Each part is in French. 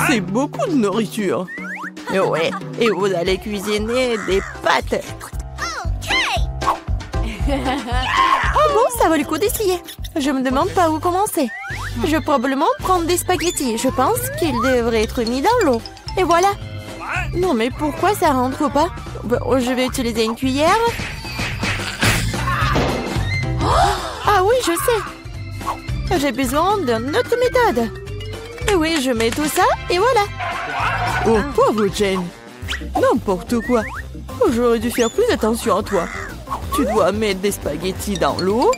C'est beaucoup de nourriture. Ouais, et vous allez cuisiner des pâtes. Oh bon, ça vaut le coup d'essayer. Je me demande par où commencer. Je vais probablement prendre des spaghettis. Je pense qu'ils devraient être mis dans l'eau. Et voilà. Non, mais pourquoi ça rentre pas? Je vais utiliser une cuillère. Ah oui, je sais. J'ai besoin d'une autre méthode. Et oui, je mets tout ça et voilà. Oh, pauvre Jane. N'importe quoi. J'aurais dû faire plus attention à toi. Tu dois mettre des spaghettis dans l'eau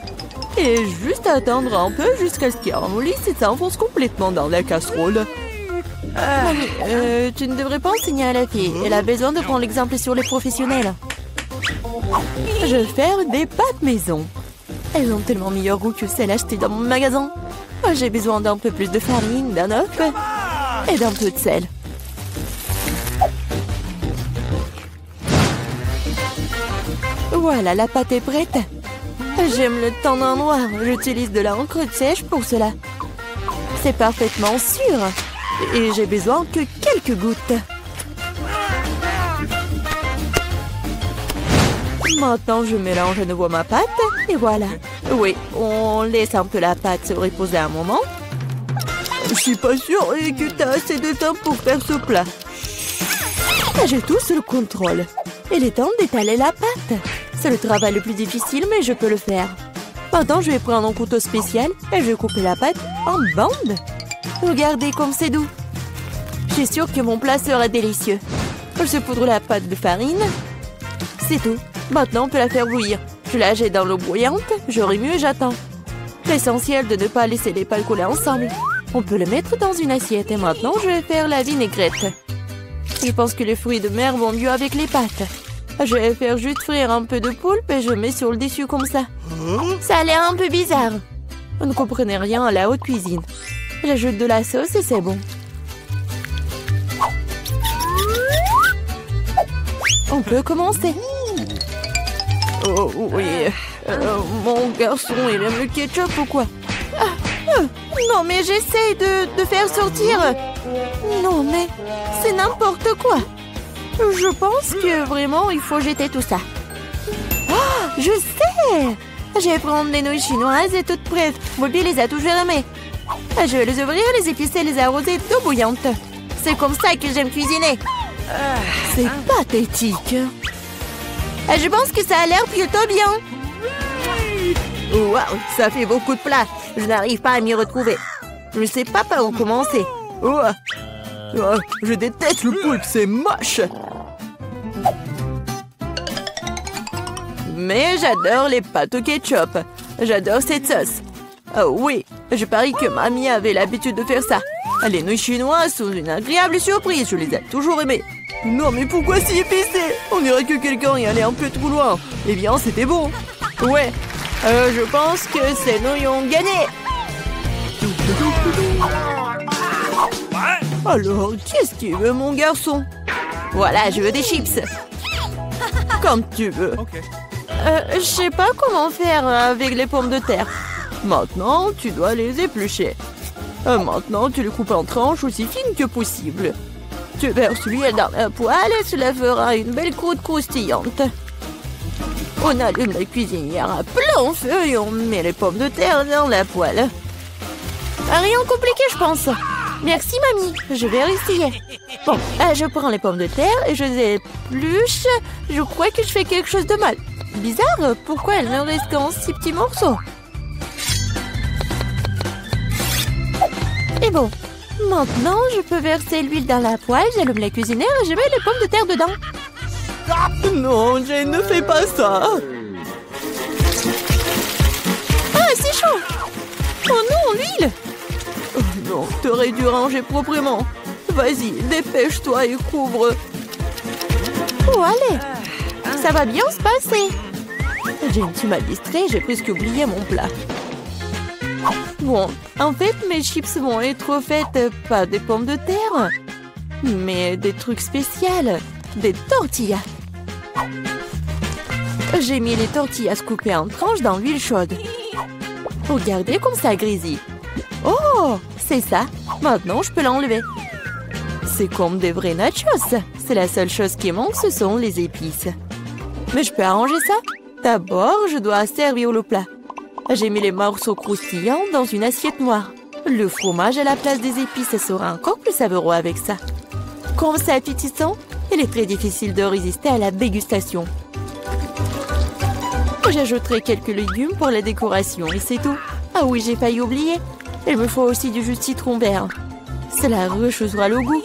et juste attendre un peu jusqu'à ce qu'ils ramollissent et s'enfoncent complètement dans la casserole. Tu ne devrais pas enseigner à la fille. Elle a besoin de prendre l'exemple sur les professionnels. Je vais faire des pâtes maison. Elles ont tellement meilleur goût que celles achetées dans mon magasin. J'ai besoin d'un peu plus de farine, d'un œuf et d'un peu de sel. Voilà, la pâte est prête. J'aime le teint en noir. J'utilise de l'encre sèche pour cela. C'est parfaitement sûr. Et j'ai besoin que quelques gouttes. Maintenant, je mélange à nouveau ma pâte. Et voilà. Oui, on laisse un peu la pâte se reposer un moment. Je suis pas sûre que tu as assez de temps pour faire ce plat. J'ai tout sous le contrôle. Il est temps d'étaler la pâte. C'est le travail le plus difficile, mais je peux le faire. Maintenant, je vais prendre un couteau spécial et je vais couper la pâte en bandes. Regardez comme c'est doux. Je suis sûre que mon plat sera délicieux. Je poudre la pâte de farine. C'est tout. Maintenant, on peut la faire bouillir. Je la jette dans l'eau bouillante, je remue et j'attends. L'essentiel de ne pas laisser les pâtes coller ensemble. On peut le mettre dans une assiette et maintenant, je vais faire la vinaigrette. Je pense que les fruits de mer vont mieux avec les pâtes. Je vais faire juste frire un peu de poulpe et je mets sur le dessus comme ça. Ça a l'air un peu bizarre. Vous ne comprenez rien à la haute cuisine. J'ajoute de la sauce et c'est bon. On peut commencer. Oh oui. Mon garçon, il aime le ketchup ou quoi? Non, mais j'essaie de faire sortir. Non, mais c'est n'importe quoi. Je pense que vraiment, il faut jeter tout ça. Oh, je sais! Je vais prendre les nouilles chinoises et toutes prêtes. Bobby les a toujours aimées. Je vais les ouvrir, les épicer et les arroser d'eau bouillante. C'est comme ça que j'aime cuisiner. C'est pathétique. Je pense que ça a l'air plutôt bien. Waouh, ça fait beaucoup de plats. Je n'arrive pas à m'y retrouver. Je ne sais pas par où commencer. Je déteste le poulpe, c'est moche. Mais j'adore les pâtes au ketchup. J'adore cette sauce. Oh oui, je parie que mamie avait l'habitude de faire ça. Les nouilles chinoises sont une agréable surprise, je les ai toujours aimées. Non mais pourquoi si épicé? On dirait que quelqu'un y allait un peu trop loin. Eh bien, c'était bon. Ouais, je pense que ces nouilles ont gagné. Alors, qu'est-ce qu'il veut, mon garçon? Voilà, je veux des chips. Comme tu veux. Je sais pas comment faire avec les pommes de terre. Maintenant, tu dois les éplucher. Maintenant, tu les coupes en tranches aussi fines que possible. Tu verses l'huile dans la poêle et cela fera une belle croûte croustillante. On allume la cuisinière à plein feu et on met les pommes de terre dans la poêle. Rien de compliqué, je pense. Merci, mamie. Je vais essayer. Bon, je prends les pommes de terre et je les épluche. Je crois que je fais quelque chose de mal. Bizarre, pourquoi elles ne restent qu'en 6 petits morceaux? Et bon, maintenant, je peux verser l'huile dans la poêle, j'allume la cuisinière et je mets les pommes de terre dedans. Non, Jane, ne fais pas ça. Ah, c'est chaud. Oh non, l'huile. Oh non, t'aurais dû ranger proprement. Vas-y, dépêche-toi et couvre. Oh, allez. Ça va bien se passer. Jane, tu m'as distrait, j'ai presque oublié mon plat. Bon, en fait, mes chips vont être faites pas des pommes de terre, mais des trucs spéciaux, des tortillas. J'ai mis les tortillas coupées en tranches dans l'huile chaude. Regardez comme ça grésille. Oh, C'est ça. Maintenant, je peux l'enlever. C'est comme des vrais nachos. C'est la seule chose qui manque, ce sont les épices. Mais je peux arranger ça. D'abord, je dois servir le plat. J'ai mis les morceaux croustillants dans une assiette noire. Le fromage à la place des épices sera encore plus savoureux avec ça. Comme c'est appétissant, il est très difficile de résister à la dégustation. J'ajouterai quelques légumes pour la décoration et c'est tout. Ah oui, j'ai failli oublier. Il me faut aussi du jus de citron vert. Cela rechauffera le goût.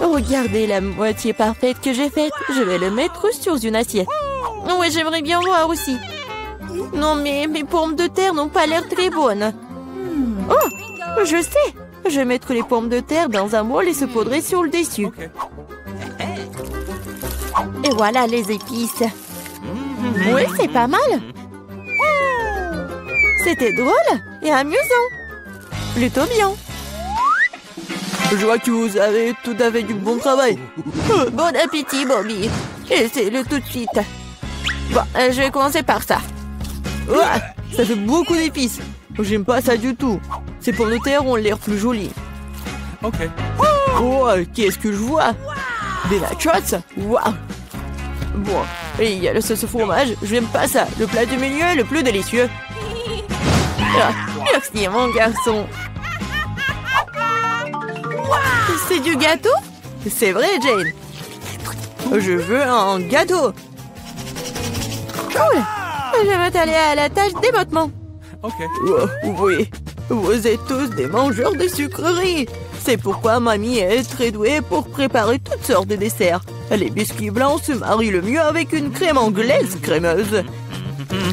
Regardez la moitié parfaite que j'ai faite. Je vais le mettre sur une assiette. Oui, j'aimerais bien voir aussi. Non, mais mes pommes de terre n'ont pas l'air très bonnes. Oh, je sais. Je vais mettre les pommes de terre dans un bol et saupoudrer sur le dessus. Et voilà les épices. Oui, c'est pas mal. C'était drôle et amusant. Plutôt bien. Je vois que vous avez tout à fait du bon travail. Bon appétit, Bobby. Essaye-le tout de suite. Bon, je vais commencer par ça. Ah, ça fait beaucoup d'épices. J'aime pas ça du tout. Ces pommes de terre ont l'air plus jolies. Ok. Oh, qu'est-ce que je vois? Des nachos? Waouh. Bon, et il y a le sauce au fromage. J'aime pas ça. Le plat du milieu est le plus délicieux. Ah, merci, mon garçon. C'est du gâteau? C'est vrai, Jane. Je veux un gâteau. Cool. Je vais m'atteler à la tâche dès maintenant. Ok. Oh, oui, vous êtes tous des mangeurs de sucreries. C'est pourquoi mamie est très douée pour préparer toutes sortes de desserts. Les biscuits blancs se marient le mieux avec une crème anglaise crémeuse.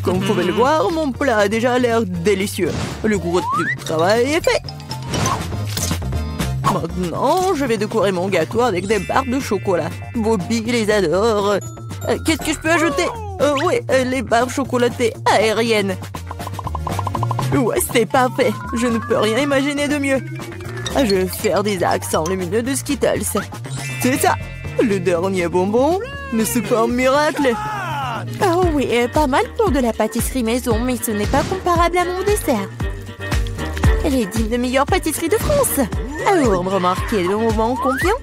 Comme vous pouvez le voir, mon plat a déjà l'air délicieux. Le gros du travail est fait. Maintenant, je vais décorer mon gâteau avec des barres de chocolat. Bobby les adore. Qu'est-ce que je peux ajouter? Oui, les barres chocolatées aériennes. Ouais, c'est parfait. Je ne peux rien imaginer de mieux. Je vais faire des accents lumineux de Skittles. C'est ça. Le dernier bonbon, ne c'est pas un miracle? Oh oui, pas mal pour de la pâtisserie maison, mais ce n'est pas comparable à mon dessert. Elle est digne de meilleure pâtisserie de France. Alors, remarquez le moment confiant?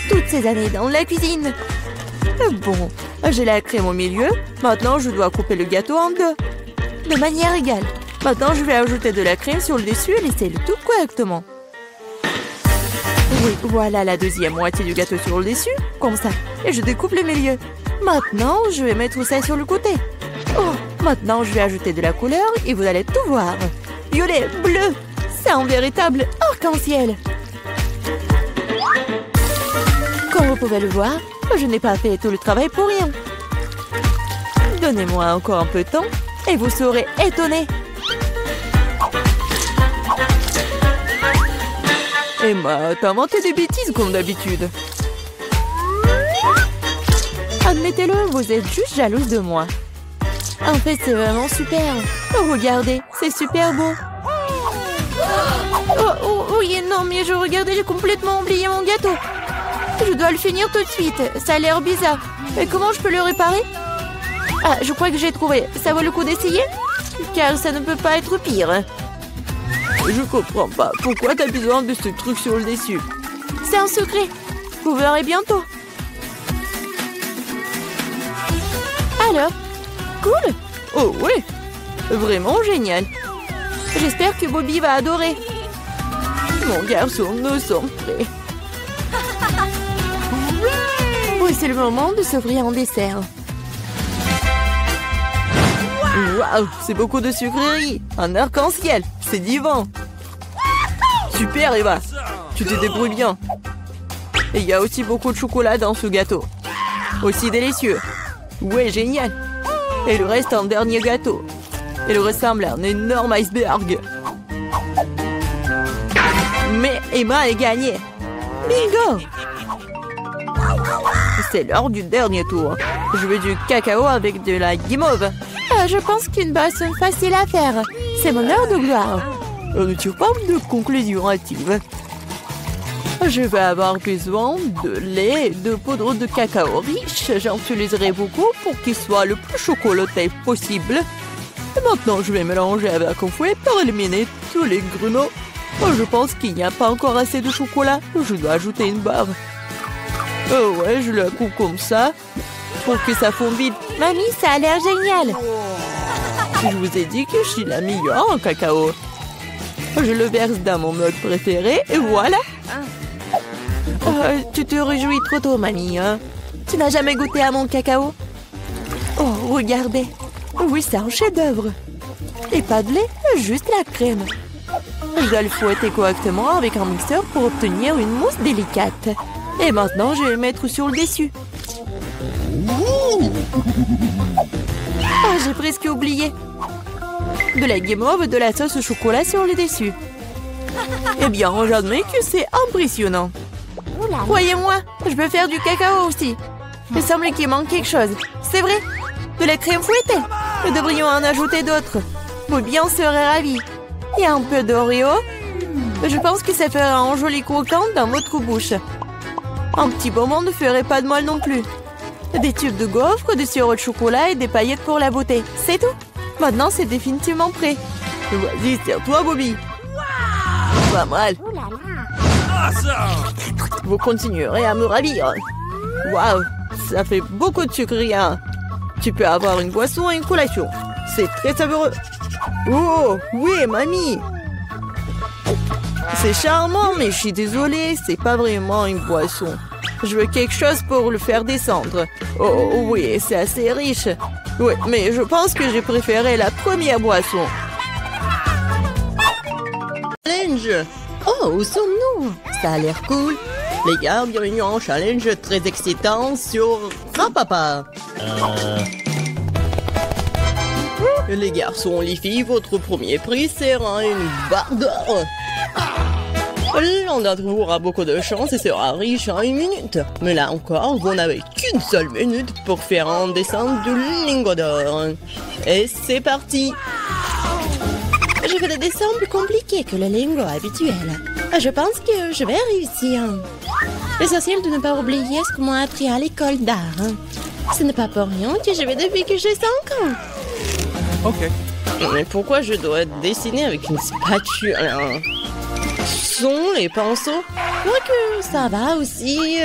Toutes ces années dans la cuisine. Bon, j'ai la crème au milieu. Maintenant, je dois couper le gâteau en deux. De manière égale. Maintenant, je vais ajouter de la crème sur le dessus et laisser le tout correctement. Oui, voilà la deuxième moitié du gâteau sur le dessus, comme ça. Et je découpe le milieu. Maintenant, je vais mettre ça sur le côté. Oh, maintenant, je vais ajouter de la couleur et vous allez tout voir. Violet, bleu, c'est un véritable arc-en-ciel. Comme vous pouvez le voir, je n'ai pas fait tout le travail pour rien. Donnez-moi encore un peu de temps et vous serez étonnés. Emma, t'as inventé des bêtises comme d'habitude. Admettez-le, vous êtes juste jalouse de moi. En fait, c'est vraiment super. Oh, regardez, c'est super beau. Oh, oui, non, mais je regardais, j'ai complètement oublié mon gâteau. Je dois le finir tout de suite. Ça a l'air bizarre. Mais comment je peux le réparer? Ah, je crois que j'ai trouvé. Ça vaut le coup d'essayer? Car ça ne peut pas être pire. Je comprends pas. Pourquoi t'as besoin de ce truc sur le dessus? C'est un secret. Vous verrez bientôt. Alors, cool? Oh oui, vraiment génial. J'espère que Bobby va adorer. Mon garçon, nous sommes prêts. Oui, c'est le moment de s'offrir un dessert. Waouh, c'est beaucoup de sucreries. Un arc-en-ciel, c'est divin. Super, Eva. Tu te débrouilles bien. Et il y a aussi beaucoup de chocolat dans ce gâteau. Aussi délicieux. Ouais, génial. Et il reste un dernier gâteau. Il ressemble à un énorme iceberg. Mais Emma a gagné. Bingo! C'est l'heure du dernier tour. Je veux du cacao avec de la guimauve. Ah, je pense qu'une boisson facile à faire. C'est mon heure de gloire. On ne tire pas de conclusion hâtive. Je vais avoir besoin de lait et de poudre de cacao riche. J'en utiliserai beaucoup pour qu'il soit le plus chocolaté possible. Et maintenant, je vais mélanger avec un fouet pour éliminer tous les grumeaux Oh, je pense qu'il n'y a pas encore assez de chocolat. Je dois ajouter une barre. Oh ouais, je la coupe comme ça pour que ça fonde vite. Mamie, ça a l'air génial. Je vous ai dit que je suis la meilleure en cacao. Je le verse dans mon mug préféré et voilà. Tu te réjouis trop tôt, mamie. Hein? Tu n'as jamais goûté à mon cacao? Oh, regardez. Oui, c'est un chef-d'œuvre. Et pas de lait, juste la crème. Je dois le fouetter correctement avec un mixeur pour obtenir une mousse délicate. Et maintenant, je vais le mettre sur le dessus. Ah, j'ai presque oublié. De la guimauve, de la sauce au chocolat sur le dessus. Eh bien, j'admets que c'est impressionnant. Croyez-moi, je peux faire du cacao aussi. Il semble qu'il manque quelque chose. C'est vrai, de la crème fouettée. Nous devrions en ajouter d'autres. Bobby en serait ravi. Et un peu d'Oreo. Je pense que ça fera un joli croquant dans votre bouche. Un petit bonbon ne ferait pas de mal non plus. Des tubes de gaufres, du sirop de chocolat et des paillettes pour la beauté. C'est tout. Maintenant, c'est définitivement prêt. Vas-y, serre-toi, Bobby. Pas mal. Vous continuerez à me ravir. Waouh, ça fait beaucoup de sucre, rien. Tu peux avoir une boisson et une collation. C'est très savoureux. Oh, oui, mamie. C'est charmant, mais je suis désolée, c'est pas vraiment une boisson. Je veux quelque chose pour le faire descendre. Oh, oui, c'est assez riche. Oui, mais je pense que j'ai préféré la première boisson. Challenge. Oh, où sommes-nous? Ça a l'air cool. Les gars, bienvenue en challenge très excitant sur Rapapa. Les garçons, les filles, votre premier prix sera une barre d'or. L'un d'entre vous aura beaucoup de chance et sera riche en une minute. Mais là encore, vous n'avez qu'une seule minute pour faire un dessin de lingots d'or. Et c'est parti. Je fais des dessins plus compliqués que le lingot habituel. Je pense que je vais réussir. L'essentiel de ne pas oublier ce qu'on m'a appris à l'école d'art. Ce n'est pas pour rien que je vais depuis que j'ai 5 ans. Ok. Mais pourquoi je dois dessiner avec une spatule? Sont les pinceaux? Que ça va aussi.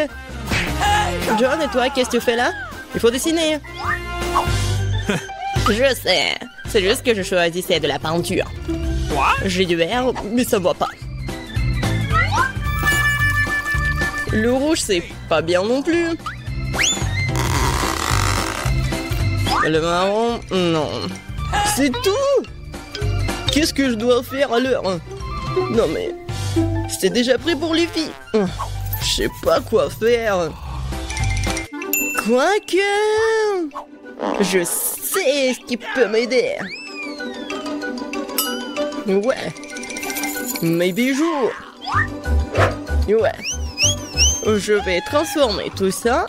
John, et toi, qu'est-ce que tu fais là? Il faut dessiner. Je sais. C'est juste que je choisissais de la peinture. J'ai du vert, mais ça va pas. Le rouge, c'est pas bien non plus. Le marron, non. C'est tout? Qu'est-ce que je dois faire alors? Non mais... C'est déjà prêt pour les filles. Je sais pas quoi faire. Quoique... Je sais ce qui peut m'aider. Ouais. Mes bijoux. Ouais. Je vais transformer tout ça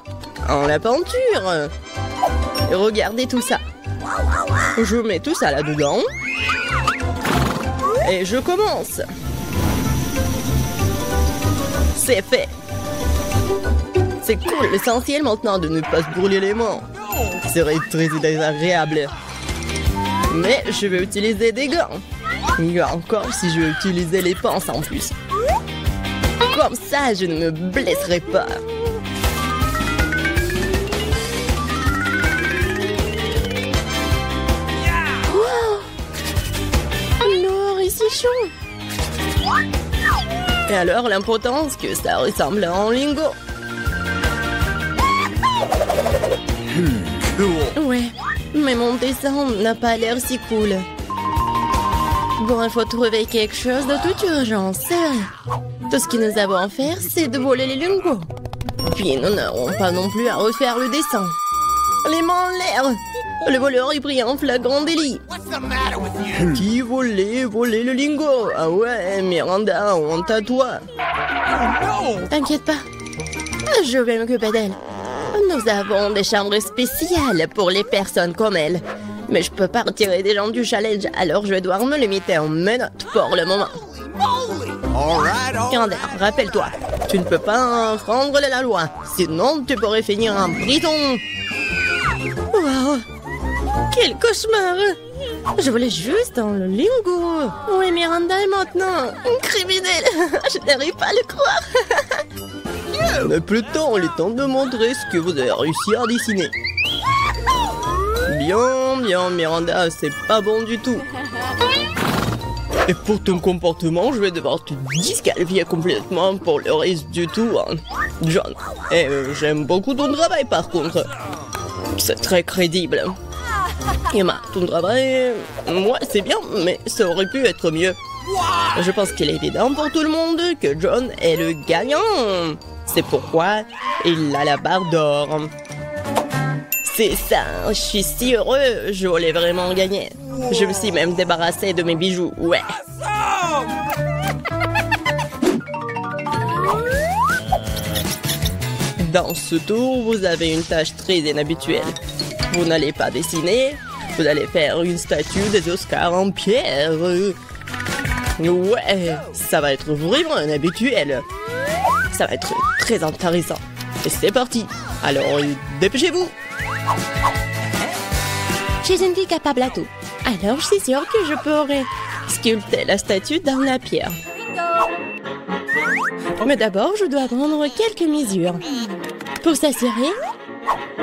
en la peinture. Et regardez tout ça. Je mets tout ça là-dedans. Et je commence. C'est fait. C'est cool, l'essentiel maintenant de ne pas se brûler les mains. Ce serait très désagréable. Mais je vais utiliser des gants. Et encore si je vais utiliser les pinces en plus. Comme ça, je ne me blesserai pas. Wow! L'or est si chaud. Et alors, l'importance que ça ressemble à un lingot. Ouais, mais mon dessin n'a pas l'air si cool. Bon, il faut trouver quelque chose de toute urgence, c'est vrai. Tout ce que nous avons à faire, c'est de voler les lingots. Puis nous n'aurons pas non plus à refaire le dessin. Les mains en l'air. Le voleur est pris en flagrant délit. Qui volait le lingot? Ah ouais, Miranda, honte à toi. T'inquiète pas, je vais m'occuper d'elle. Nous avons des chambres spéciales pour les personnes comme elle. Mais je peux pas retirer des gens du challenge, alors je vais devoir me limiter en menottes pour le moment. Miranda, rappelle-toi, tu ne peux pas enfreindre la loi, sinon tu pourrais finir en prison. Wow! Quel cauchemar! Je voulais juste dans le lingot. Où est Miranda est maintenant une criminelle? Je n'arrive pas à le croire. On n'a plus de temps, il est temps de montrer ce que vous avez réussi à dessiner. Bien, bien, Miranda, c'est pas bon du tout. Et pour ton comportement, je vais devoir te disqualifier complètement pour le reste du tout, hein. John. Et j'aime beaucoup ton travail par contre. C'est très crédible. Emma, ton travail, moi c'est bien, mais ça aurait pu être mieux. Je pense qu'il est évident pour tout le monde que John est le gagnant. C'est pourquoi il a la barre d'or. C'est ça, je suis si heureux, je voulais vraiment gagner. Je me suis même débarrassé de mes bijoux, ouais. Dans ce tour, vous avez une tâche très inhabituelle. Vous n'allez pas dessiner, vous allez faire une statue des Oscars en pierre. Ouais, ça va être vraiment inhabituel. Ça va être très intéressant. Et c'est parti. Alors, dépêchez-vous. Je suis une fille capable à tout. Alors, je suis sûre que je pourrais sculpter la statue dans la pierre. Mais d'abord, je dois prendre quelques mesures pour s'assurer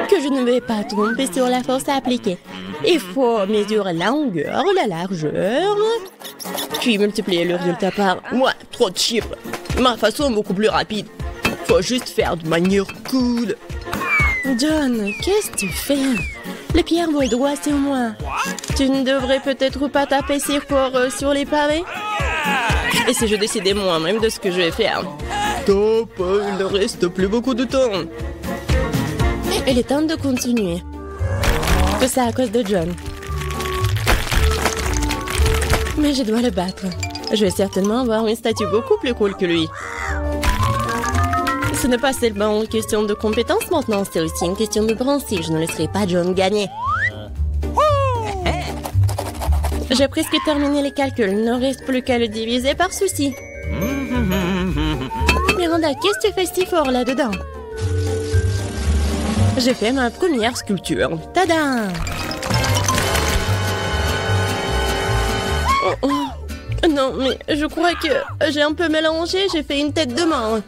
que je ne vais pas tromper sur la force à appliquer. Il faut mesurer la longueur, la largeur, puis multiplier le résultat par... Ouais, trop de chiffres. Ma façon est beaucoup plus rapide. Faut juste faire de manière cool. John, qu'est-ce que tu fais? Les pierres vont droit sur moi. Tu ne devrais peut-être pas taper si fort sur les pavés? Et si je décidais moi-même de ce que je vais faire? Top, il ne reste plus beaucoup de temps. Il est temps de continuer. Tout ça à cause de John. Mais je dois le battre. Je vais certainement avoir une statue beaucoup plus cool que lui. Ce n'est pas seulement une question de compétence maintenant, c'est aussi une question de principe. Je ne laisserai pas John gagner. J'ai presque terminé les calculs. Il ne reste plus qu'à le diviser par souci. Miranda, qu'est-ce que tu fais si fort là-dedans? J'ai fait ma première sculpture. Tada! Oh, oh. Non, mais je crois que j'ai un peu mélangé. J'ai fait une tête de main.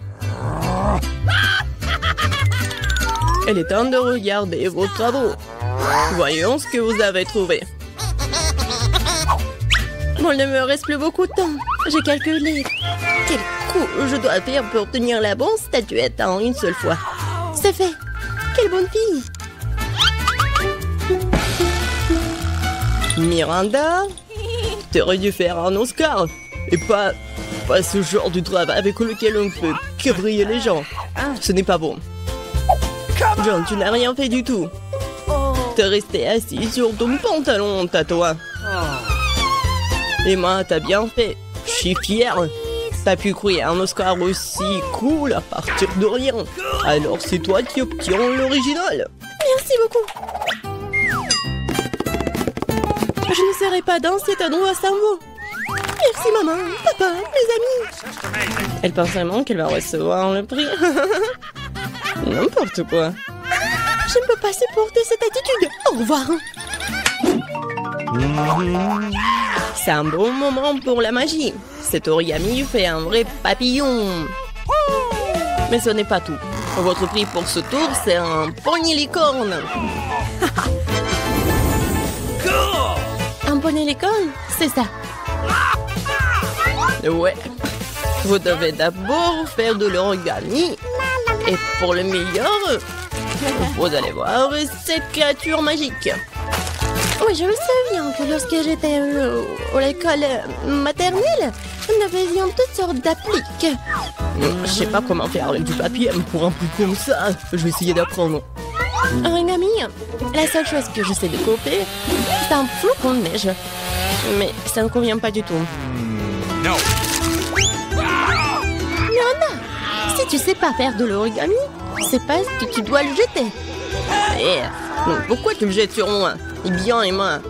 Il est temps de regarder vos travaux. Voyons ce que vous avez trouvé. Bon, il ne me reste plus beaucoup de temps. J'ai calculé quel coup je dois faire pour obtenir la bonne statuette en une seule fois. C'est fait. Quelle bonne fille. Miranda, t'aurais dû faire un Oscar. Et pas ce genre de travail avec lequel on peut que briller les gens. Ce n'est pas bon. John, tu n'as rien fait du tout. T'es resté assis sur ton pantalon, tatouin. Emma, t'as bien fait. Je suis fière. T'as pu créer un Oscar aussi cool à partir de rien. Alors c'est toi qui obtiens l'original. Merci beaucoup. Je ne serai pas dans cet endroit sans vous. Merci maman, papa, mes amis. Elle pense vraiment qu'elle va recevoir le prix. N'importe quoi. Je ne peux pas supporter cette attitude. Au revoir. C'est un bon moment pour la magie. Cet origami fait un vrai papillon. Mais ce n'est pas tout. Votre prix pour ce tour, c'est un poney licorne. Un poney licorne, c'est ça. Ouais. Vous devez d'abord faire de l'origami. Et pour le meilleur, vous allez voir cette créature magique. Oui, je me souviens que lorsque j'étais à l'école maternelle, nous faisions toutes sortes d'appliques. Je sais pas comment faire avec du papier pour un truc comme ça. Je vais essayer d'apprendre. Origami, la seule chose que je sais découper, c'est un flocon de neige. Mais ça ne convient pas du tout. Non. Miranda, si tu sais pas faire de l'origami, c'est parce que tu dois le jeter. Pourquoi tu me jettes sur moi? Eh bien, Emma,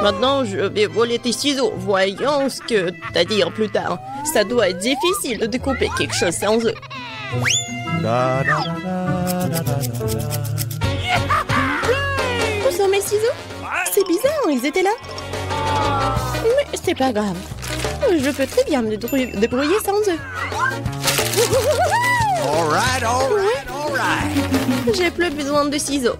maintenant je vais voler tes ciseaux. Voyons ce que t'as à dire plus tard. Ça doit être difficile de découper quelque chose sans eux. Où sont mes ciseaux? C'est bizarre, ils étaient là. Mais c'est pas grave. Je peux très bien me débrouiller sans eux. All right. J'ai plus besoin de ciseaux.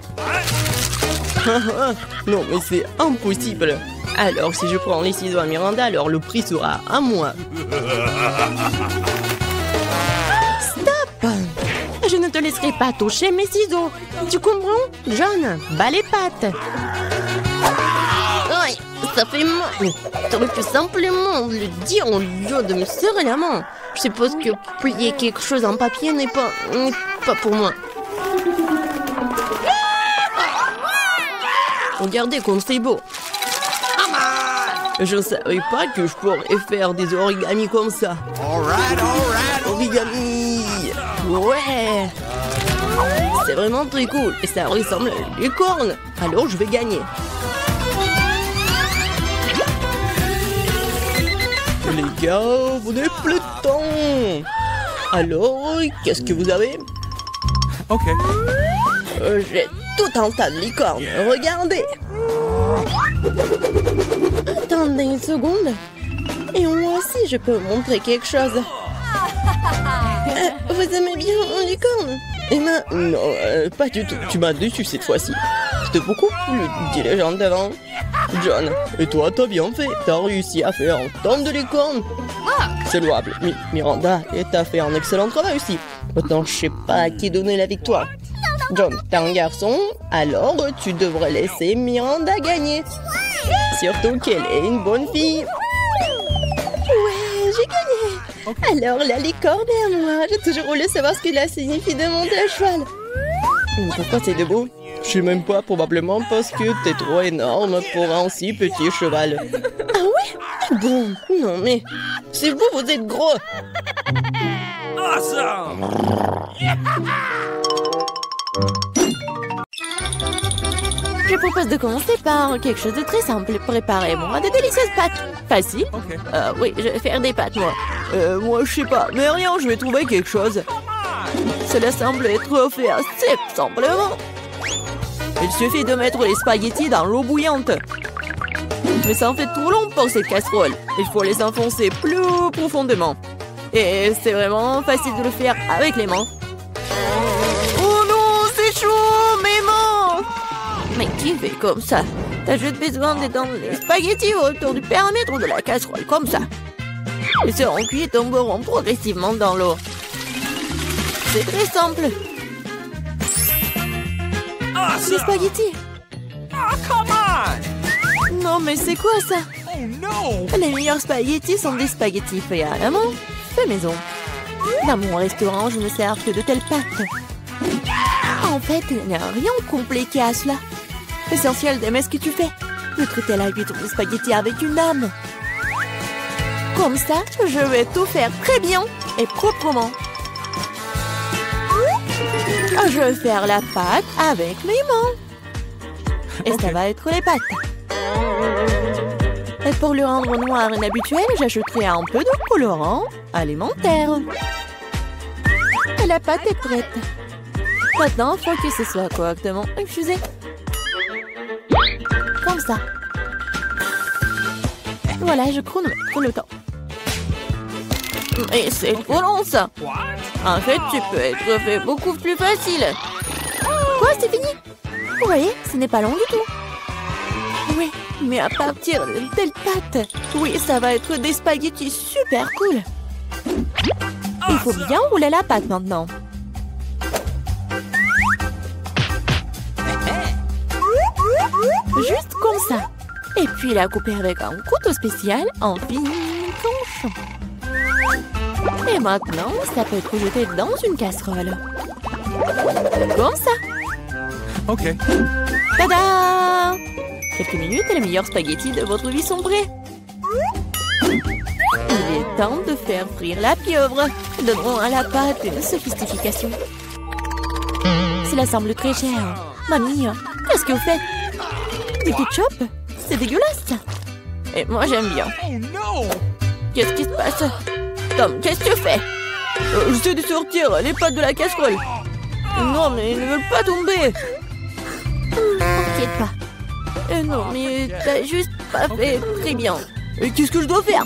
Non, mais c'est impossible. Alors, si je prends les ciseaux à Miranda, alors le prix sera à moi. Stop! Je ne te laisserai pas toucher mes ciseaux. Tu comprends? John, bats les pattes. Aïe, ça fait mal. T'aurais pu simplement le dire au lieu de me serrer la main. Je suppose que plier quelque chose en papier n'est pas pour moi. Regardez comme c'est beau. Je savais pas que je pourrais faire des origamis comme ça. All right. Origami! Ouais! C'est vraiment très cool et ça ressemble à une licorne. Alors je vais gagner. Les gars, vous n'avez plus de temps. Alors, qu'est-ce que vous avez? Okay. J'ai tout un tas de licornes. Regardez! Attendez une seconde. Et moi aussi, je peux vous montrer quelque chose. Vous aimez bien mon licorne? Emma, non, pas du tout. Tu m'as déçu cette fois-ci. C'était beaucoup plus diligente avant. John, et toi, t'as bien fait. T'as réussi à faire un tonne de licorne. C'est louable. Miranda, et t'as fait un excellent travail aussi. Maintenant, je sais pas à qui donner la victoire. John, t'es un garçon, alors tu devrais laisser Miranda gagner. Surtout qu'elle est une bonne fille. Ouais, j'ai gagné. Alors la licorne est à moi. J'ai toujours voulu savoir ce que cela signifie de monter à cheval. Pourquoi c'est debout? Je sais même pas, probablement parce que t'es trop énorme pour un si petit cheval. Ah ouais? Bon, non mais... C'est vous, vous êtes gros. Awesome. Je propose de commencer par quelque chose de très simple. Préparez-moi de délicieuses pâtes. Facile? Okay. Oui, je vais faire des pâtes, moi. Moi, je sais pas. Mais rien, je vais trouver quelque chose. Cela semble être fait assez simplement. Il suffit de mettre les spaghettis dans l'eau bouillante. Mais ça en fait trop long pour cette casserole. Il faut les enfoncer plus profondément. Et c'est vraiment facile de le faire avec les mains. Oh non, c'est chaud, mes mains! Mais qui fait comme ça? T'as juste besoin d'étendre les spaghettis autour du périmètre de la casserole, comme ça. Ils seront cuits et tomberont progressivement dans l'eau. C'est très simple. Les spaghettis. Oh, come on. Non, mais c'est quoi ça? Oh no. Les meilleurs spaghettis sont des spaghettis faits à la main, fait maison. Dans mon restaurant, je ne sers que de telles pâtes. En fait, il n'y a rien de compliqué à cela. L'essentiel d'aimer ce que tu fais. De traiter la huître de spaghettis avec une âme. Comme ça, je vais tout faire très bien et proprement. Je vais faire la pâte avec mes mains. Et ça va être les pâtes. Et pour le rendre noir et inhabituel, j'ajouterai un peu de colorant alimentaire. Et la pâte est prête. Maintenant, il faut que ce soit correctement infusé. Comme ça. Voilà, je chronomètre le temps. Et c'est trop long, ça. En fait, tu peux être fait beaucoup plus facile. Quoi, c'est fini? Vous voyez, ce n'est pas long du tout. Oui, mais à partir de telle pâte, oui, ça va être des spaghettis super cool. Il faut bien rouler la pâte maintenant. Juste comme ça. Et puis la couper avec un couteau spécial en fines tranches. Et maintenant, ça peut être jeté dans une casserole. Comme ça. Okay. Tada! Quelques minutes et les meilleurs spaghettis de votre vie sont prêts. Il est temps de faire frire la pieuvre. Donnons à la pâte une sophistication. Cela semble très cher. Mamie, qu'est-ce que vous faites? Du ketchup? C'est dégueulasse. Et moi, j'aime bien. Oh no. Qu'est-ce qui se passe? Tom, qu'est-ce que tu fais? J'essaie de sortir les pâtes de la casserole. Non, mais ils ne veulent pas tomber. T'inquiète pas. Non, mais t'as juste pas fait très bien. Qu'est-ce que je dois faire?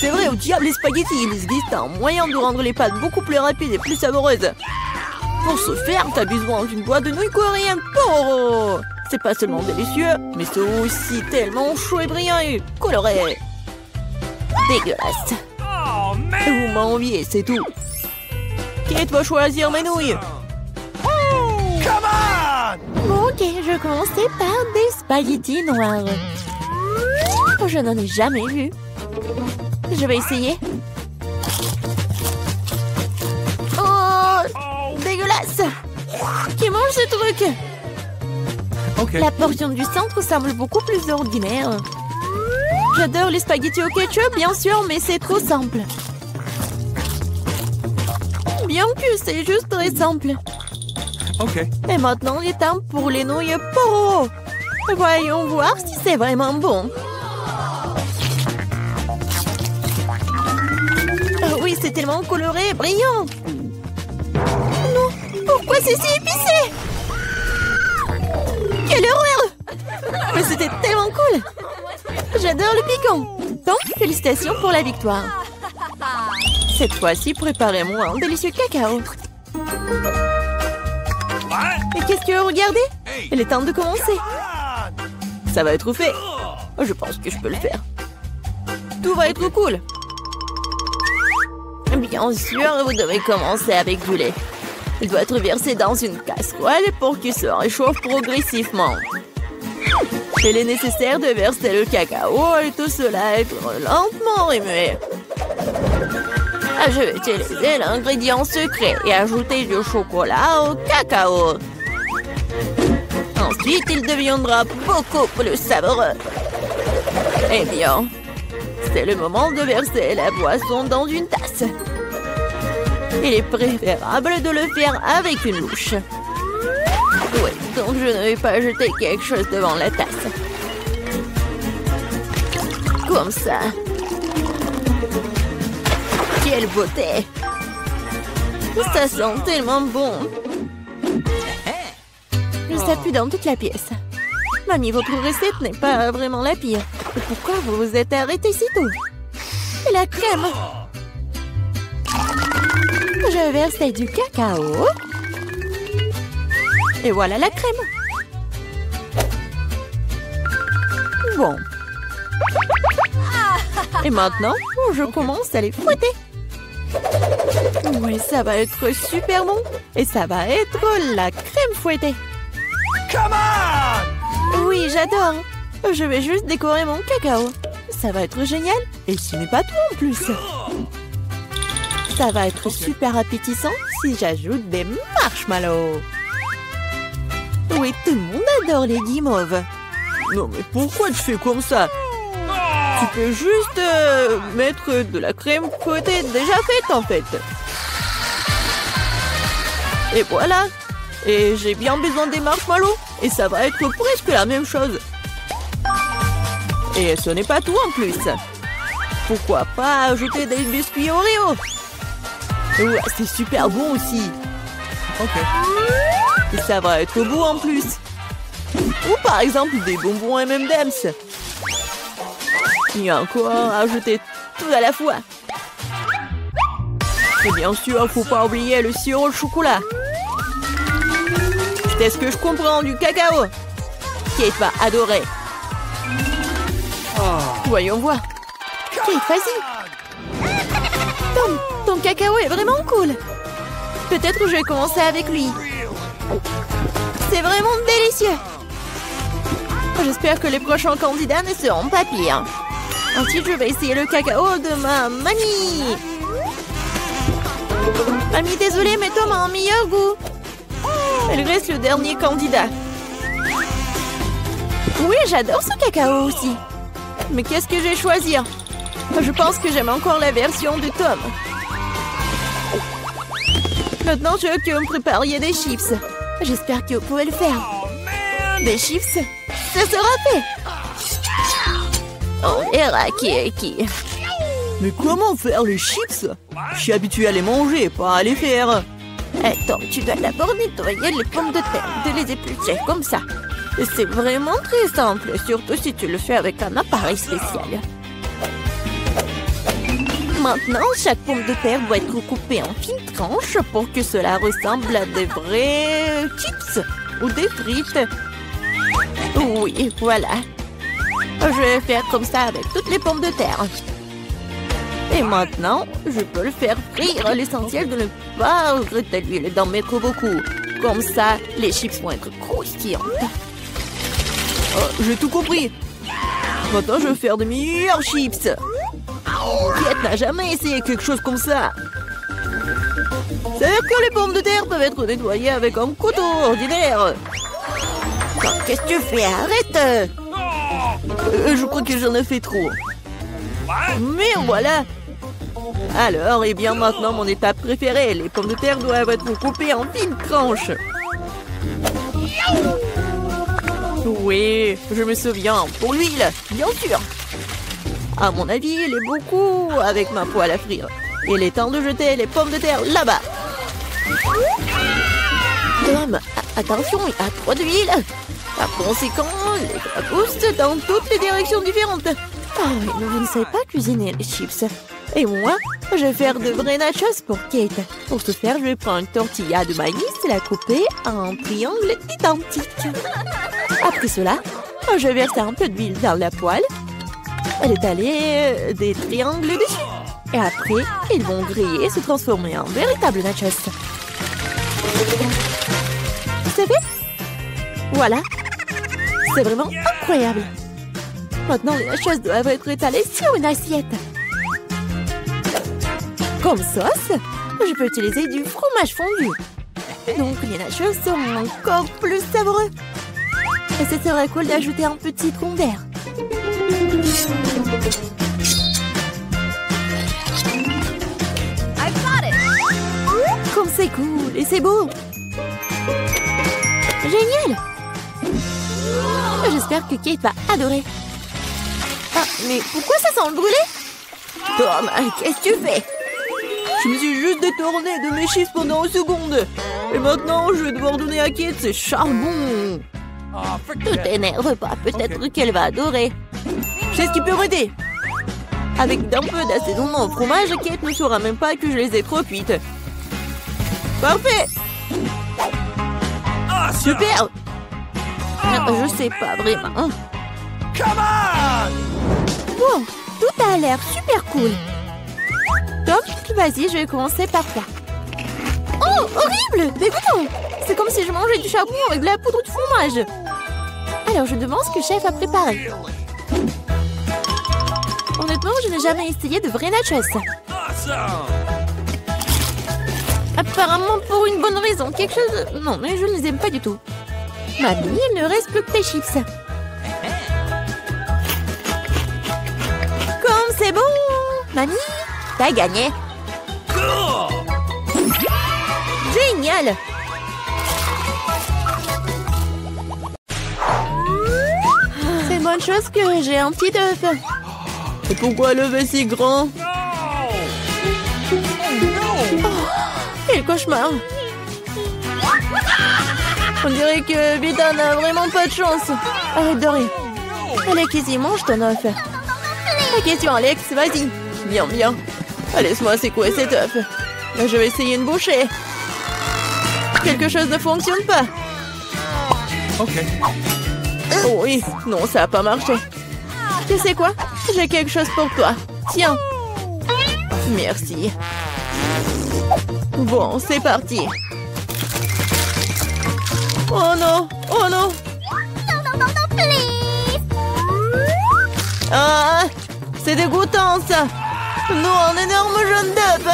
C'est vrai, au diable les spaghettis, il existe un moyen de rendre les pâtes beaucoup plus rapides et plus savoureuses. Pour ce faire, t'as besoin d'une boîte de nouilles coréennes Pororo. C'est pas seulement délicieux, mais c'est aussi tellement chaud et brillant et coloré. Dégueulasse. Oh, man. Vous m'enviez, c'est tout. Kate va choisir mes nouilles. Come on! Bon, ok, je commençais par des spaghettis noirs. Oh, je n'en ai jamais vu. Je vais essayer. Oh, dégueulasse! Qui mange ce truc? Okay. La portion du centre semble beaucoup plus ordinaire. J'adore les spaghettis au ketchup, bien sûr, mais c'est trop simple. Bien que c'est juste très simple. Okay. Et maintenant, il est temps pour les nouilles Pororo. Voyons voir si c'est vraiment bon. Oh oui, c'est tellement coloré et brillant. Non, pourquoi c'est si épicé? Quelle horreur! Mais c'était tellement cool. J'adore le piquant. Donc, félicitations pour la victoire. Cette fois-ci, préparez-moi un délicieux cacao. Et qu'est-ce que vous regardez? Il est temps de commencer. Ça va être fait. Je pense que je peux le faire. Tout va être cool. Bien sûr, vous devez commencer avec du lait. Il doit être versé dans une casserole pour qu'il se réchauffe progressivement. Il est nécessaire de verser le cacao et tout cela être lentement remué. Je vais utiliser l'ingrédient secret et ajouter du chocolat au cacao. Ensuite, il deviendra beaucoup plus savoureux. Eh bien, c'est le moment de verser la boisson dans une tasse. Il est préférable de le faire avec une louche. Oui, donc je ne vais pas jeter quelque chose devant la tasse. Comme ça. Quelle beauté! Ça sent tellement bon. Ça pue dans toute la pièce. Mamie, votre recette n'est pas vraiment la pire. Et pourquoi vous vous êtes arrêté si tôt? Et la crème? Je verse du cacao. Et voilà la crème. Bon. Et maintenant, je commence à les fouetter. Oui, ça va être super bon. Et ça va être la crème fouettée. Come on! Oui, j'adore. Je vais juste décorer mon cacao. Ça va être génial. Et ce n'est pas tout en plus. Ça va être super appétissant si j'ajoute des marshmallows. Oui, tout le monde adore les guimauves. Non, mais pourquoi tu fais comme ça? Tu peux juste mettre de la crème fouettée déjà faite en fait. Et voilà. Et j'ai bien besoin des marshmallows. Et ça va être presque la même chose. Et ce n'est pas tout en plus. Pourquoi pas ajouter des biscuits Oreo? Ouais, c'est super bon aussi. Okay. Et ça va être beau en plus. Ou par exemple des bonbons M&M's. Et encore ajouter tout à la fois. Et bien sûr, faut pas oublier le sirop de chocolat. C'est ce que je comprends du cacao. Kate va adorer. Voyons voir. Kate, vas-y. Ton cacao est vraiment cool. Peut-être que je vais commencer avec lui. C'est vraiment délicieux. J'espère que les prochains candidats ne seront pas pires. Ensuite, je vais essayer le cacao de ma mamie. Mamie, désolée, mais Tom a un meilleur goût. Elle reste le dernier candidat. Oui, j'adore ce cacao aussi. Mais qu'est-ce que je vais choisir? Je pense que j'aime encore la version de Tom. Maintenant, je veux que vous me prépariez des chips. J'espère que vous pouvez le faire. Des chips? Ça sera fait. On verra qui est qui. Mais comment faire les chips? Je suis habituée à les manger, pas à les faire. Attends, tu dois d'abord nettoyer les pommes de terre, de les éplucher comme ça. C'est vraiment très simple, surtout si tu le fais avec un appareil spécial. Maintenant, chaque pomme de terre doit être coupée en fines tranches pour que cela ressemble à des vrais chips ou des frites. Oui, voilà. Je vais faire comme ça avec toutes les pommes de terre. Et maintenant, je peux le faire frire. L'essentiel de ne pas regretter l'huile et d'en mettre beaucoup. Comme ça, les chips vont être croustillantes. Oh, j'ai tout compris. Maintenant, je vais faire de meilleurs chips. Kate n'a jamais essayé quelque chose comme ça. C'est-à-dire que les pommes de terre peuvent être nettoyées avec un couteau ordinaire. Qu'est-ce que tu fais? Arrête! Je crois que j'en ai fait trop. Mais voilà. Alors, et bien maintenant, mon étape préférée. Les pommes de terre doivent être coupées en fines tranches. Oui, je me souviens. Pour l'huile, bien sûr. À mon avis, il est beaucoup avec ma poêle à frire. Il est temps de jeter les pommes de terre là-bas. Tom, attention, il y a trop d'huile. Par conséquent, les poussent dans toutes les directions différentes. Oh, mais vous ne savez pas cuisiner les chips. Et moi, je vais faire de vrais nachos pour Kate. Pour ce faire, je vais prendre une tortilla de maïs et la couper en triangles identiques. Après cela, je vais verser un peu d'huile dans la poêle et étaler des triangles dessus. Et après, ils vont griller et se transformer en véritables nachos. Vous savez? Voilà. C'est vraiment incroyable. Maintenant, les nachos doivent être étalés sur une assiette. Comme sauce, je peux utiliser du fromage fondu. Donc, les nachos seront encore plus savoureux. Et ce serait cool d'ajouter un petit citron vert. Comme c'est cool et c'est beau. Génial. J'espère que Kate va adorer. Ah, mais pourquoi ça sent le brûlé? Tom, qu'est-ce que tu fais? Je me suis juste détourné de mes chips pendant une seconde. Et maintenant, je vais devoir donner à Kate ses charbons. Ne t'énerve pas, peut-être qu'elle va adorer. Je sais ce qui peut m'aider. Avec d'un peu d'assaisonnement au fromage, Kate ne saura même pas que je les ai trop cuites. Parfait. Super. Je sais pas vraiment. Bon, tout a l'air super cool. Top, vas-y, je vais commencer par toi. Oh, horrible! Dégoûtant! C'est comme si je mangeais du charbon avec de la poudre de fromage. Alors, je demande ce que chef a préparé. Honnêtement, je n'ai jamais essayé de vrais nachos. Apparemment pour une bonne raison. Quelque chose... Non, mais je ne les aime pas du tout. Mamie, il ne reste plus que tes chips. Comme c'est bon! Mamie, t'as gagné. Génial! C'est une bonne chose que j'ai un petit œuf. Et pourquoi l'œuf est si grand? Oh, quel cauchemar! On dirait que Vita n'a vraiment pas de chance. Arrête de rire. Alex, ici, mange ton œuf. La question, Alex, vas-y. Bien, bien. Laisse-moi secouer cet œuf. Je vais essayer une bouchée. Quelque chose ne fonctionne pas. Ok. Oh oui, non, ça n'a pas marché. Tu sais quoi? J'ai quelque chose pour toi. Tiens. Merci. Bon, c'est parti. Oh non! Oh non! Non, please! Ah! C'est dégoûtant, ça! Non, un énorme jaune d'œuf!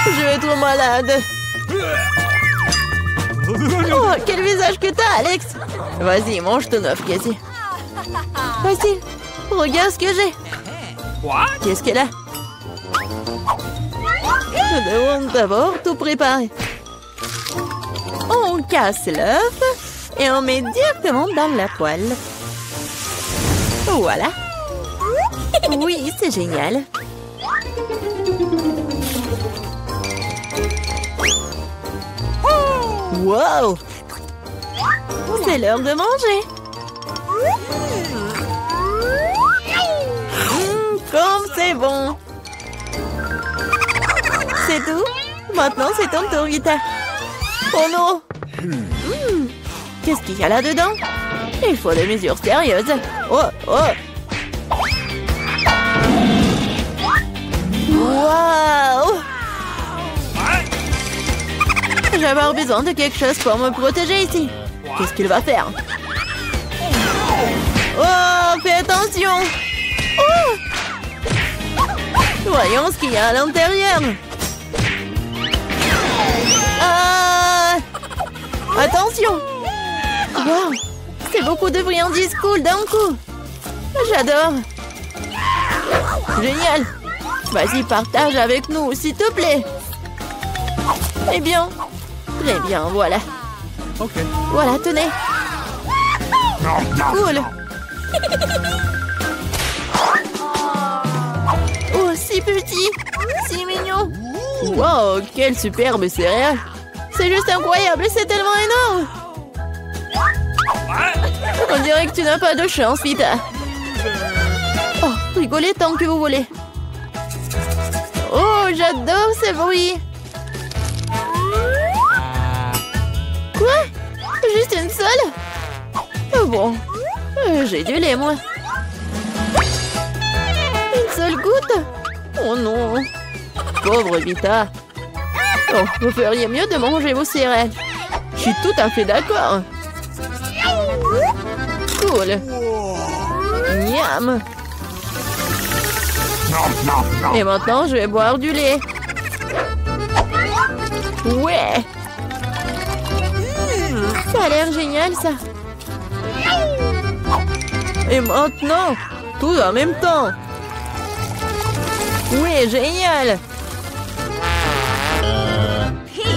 Je vais être malade! Oh, quel visage que t'as, Alex! Vas-y, mange ton œuf, Casey. Vas-y, regarde ce que j'ai! Qu'est-ce qu'elle a? Je demande d'abord tout préparer. On casse l'œuf et on met directement dans la poêle. Voilà. Oui, c'est génial. Wow! C'est l'heure de manger. Comme c'est bon. C'est tout? Maintenant, c'est ton tour, Vita. Oh non! Qu'est-ce qu'il y a là-dedans? Il faut des mesures sérieuses. Oh, oh! Waouh! Je vais avoir besoin de quelque chose pour me protéger ici. Qu'est-ce qu'il va faire? Oh, fais attention! Oh! Voyons ce qu'il y a à l'intérieur. Ah! Attention! Wow! C'est beaucoup de friandises cool d'un coup. J'adore. Génial. Vas-y, partage avec nous, s'il te plaît. Eh bien. Très bien, voilà. Ok. Voilà, tenez. Cool. Oh, si petit. Si mignon. Wow, quelle superbe céréale. C'est juste incroyable, c'est tellement énorme. On dirait que tu n'as pas de chance, Vita. Oh, rigolez tant que vous voulez. Oh, j'adore ces bruits. Quoi? Juste une seule? Oh bon, j'ai du lait, moi. Une seule goutte? Oh non. Pauvre Vita. Oh, vous feriez mieux de manger vos céréales. Je suis tout à fait d'accord. Cool. Miam. Et maintenant, je vais boire du lait. Ouais. Ça a l'air génial, ça. Et maintenant, tout en même temps. Oui, génial.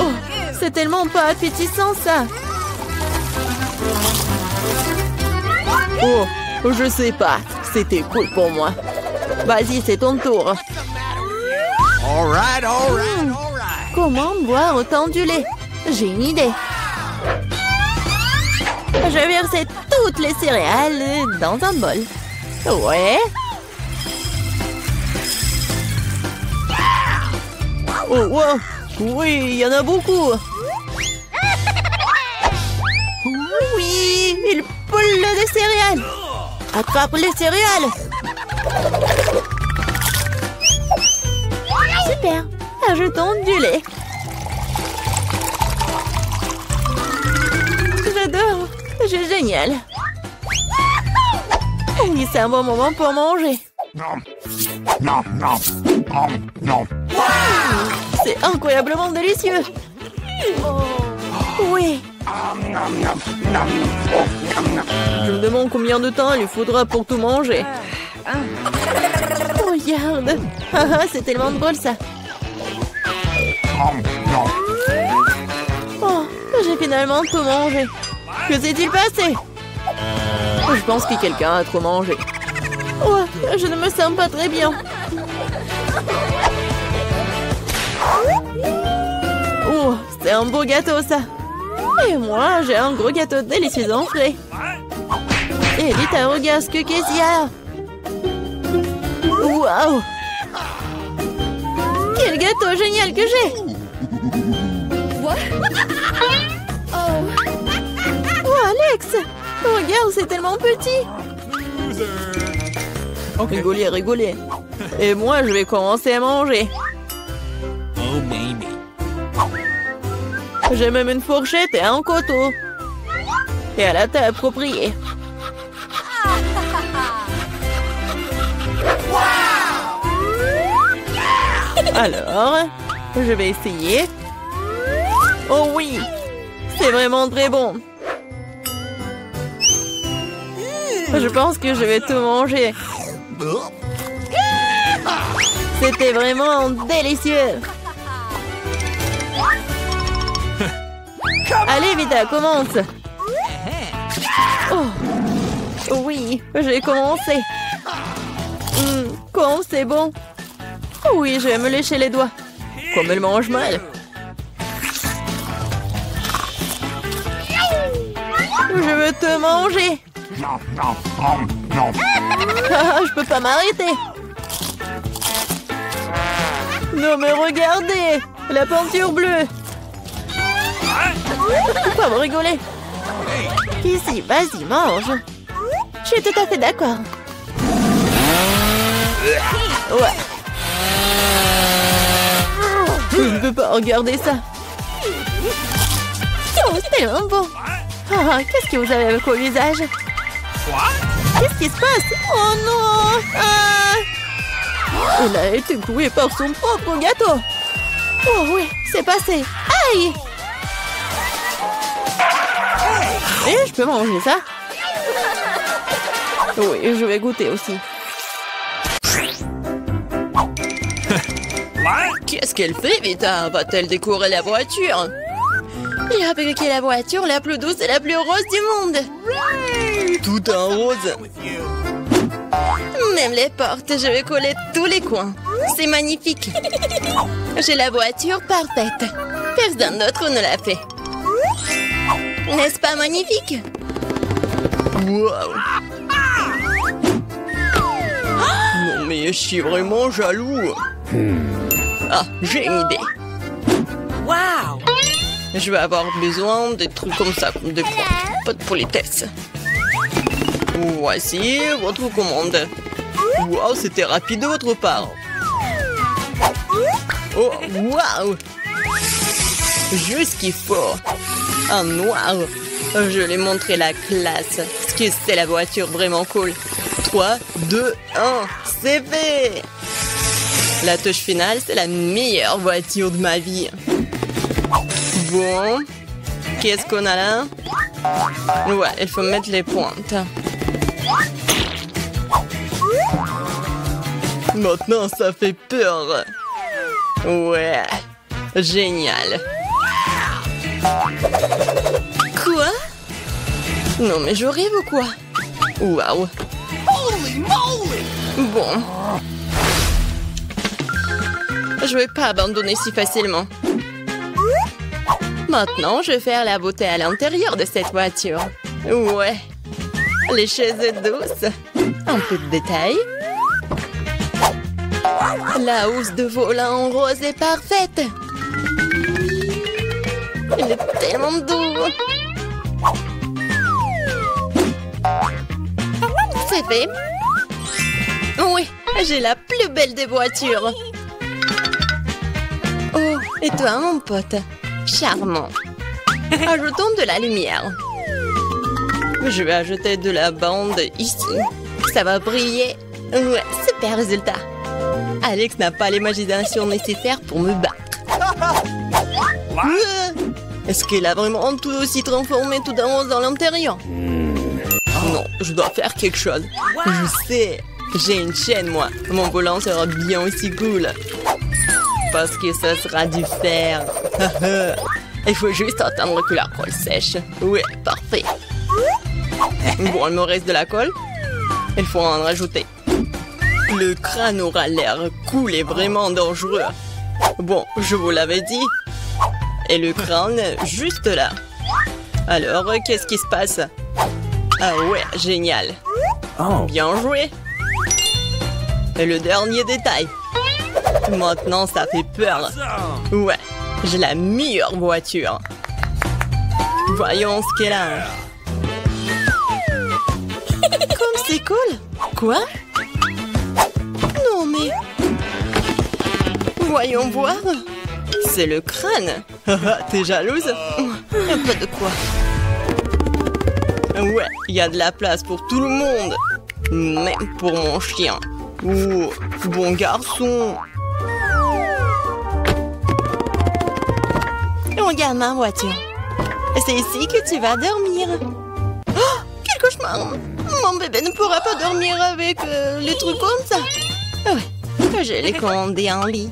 Oh, c'est tellement pas appétissant, ça. Oh, je sais pas. C'était cool pour moi. Vas-y, c'est ton tour. Comment boire autant du lait? J'ai une idée. Je vais verser toutes les céréales dans un bol. Ouais. Oh, wow. Oui, il y en a beaucoup. Oui, il poule des céréales. Attrape les céréales. Super. Ajoutons du lait. J'adore. C'est génial. Oui, c'est un bon moment pour manger. C'est incroyablement délicieux. Oui. Je me demande combien de temps il lui faudra pour tout manger. Regarde. C'est tellement drôle, ça. Oh, j'ai finalement tout mangé. Que s'est-il passé? Je pense que quelqu'un a trop mangé. Oh, je ne me sens pas très bien. Oh, c'est un beau gâteau, ça. Et moi, j'ai un gros gâteau délicieux en frais. Et Vita, regarde ce qu'il y a. Waouh! Quel gâteau génial que j'ai! Oh, Alex! Regarde, c'est tellement petit! Okay. Rigolez, rigolez. Et moi, je vais commencer à manger. Oh, maybe. J'ai même une fourchette et un couteau. Et à la taille appropriée. Alors, je vais essayer. Oh oui, c'est vraiment très bon. Je pense que je vais tout manger. C'était vraiment délicieux. Allez, Vita, commence. Oh, oui, j'ai commencé. Comme c'est bon. Oui, je vais me lécher les doigts. Comme elle mange mal. Je veux te manger. Je peux pas m'arrêter. Non mais regardez, la peinture bleue. Pourquoi vous rigolez? Ici, vas-y, mange. Je suis tout à fait d'accord. Ouais. Je ne peux pas regarder ça. Oh, c'est tellement beau. Ah, qu'est-ce que vous avez avec vos visages? Qu'est-ce qui se passe? Oh non! Ah! Elle a été clouée par son propre gâteau. Oh oui, c'est passé. Aïe! Et je peux manger ça? Oui, je vais goûter aussi. Qu'est-ce qu'elle fait, Vita? Va-t-elle décorer la voiture? Il a fabriqué la voiture la plus douce et la plus rose du monde. Tout en rose. Même les portes, je vais coller tous les coins. C'est magnifique. J'ai la voiture parfaite. Personne d'autre ne l'a fait. N'est-ce pas magnifique? Wow. Non mais je suis vraiment jaloux. Ah, j'ai une idée. Waouh! Je vais avoir besoin de trucs comme ça, comme des potes de politesse. Voici votre commande. Wow, c'était rapide de votre part. Oh, wow! Juste ce qu'il faut. En noir. Je vais montrer la classe. Parce que c'est la voiture vraiment cool. 3, 2, 1, c'est fait! La touche finale, c'est la meilleure voiture de ma vie. Bon, qu'est-ce qu'on a là? Ouais, il faut mettre les pointes. Maintenant, ça fait peur. Ouais, génial. Quoi? Non, mais je rêve ou quoi? Waouh. Bon. Je vais pas abandonner si facilement. Maintenant, je vais faire la beauté à l'intérieur de cette voiture. Ouais. Les chaises douces. Un peu de détails. La housse de volant en rose est parfaite. Il est tellement doux. C'est fait. Oui, j'ai la plus belle des voitures. Oh, et toi, mon pote? Charmant. Ajoutons de la lumière. Je vais ajouter de la bande ici. Ça va briller. Ouais, super résultat. Alex n'a pas l'imagination nécessaire pour me battre. Est-ce qu'il a vraiment tout aussi transformé tout en rose dans l'intérieur? Non, je dois faire quelque chose. Je sais. J'ai une chaîne, moi. Mon volant sera bien aussi cool. Parce que ça sera du fer. Il faut juste attendre que la colle sèche. Oui, parfait. Bon, il me reste de la colle. Il faut en rajouter. Le crâne aura l'air cool et vraiment dangereux. Bon, je vous l'avais dit. Et le crâne, juste là. Alors, qu'est-ce qui se passe? Ah ouais, génial. Bien joué. Et le dernier détail. Maintenant, ça fait peur. Ouais, j'ai la meilleure voiture. Voyons ce qu'elle a. Comme c'est cool. Quoi? Non, mais... Voyons voir. C'est le crâne. T'es jalouse? Un peu de quoi? Ouais, il y a de la place pour tout le monde. Même pour mon chien. Oh, bon garçon. Regarde ma voiture. C'est ici que tu vas dormir. Oh, quel cauchemar. Mon bébé ne pourra pas dormir avec les trucs comme ça. Ouais, je l'ai commandé en lit.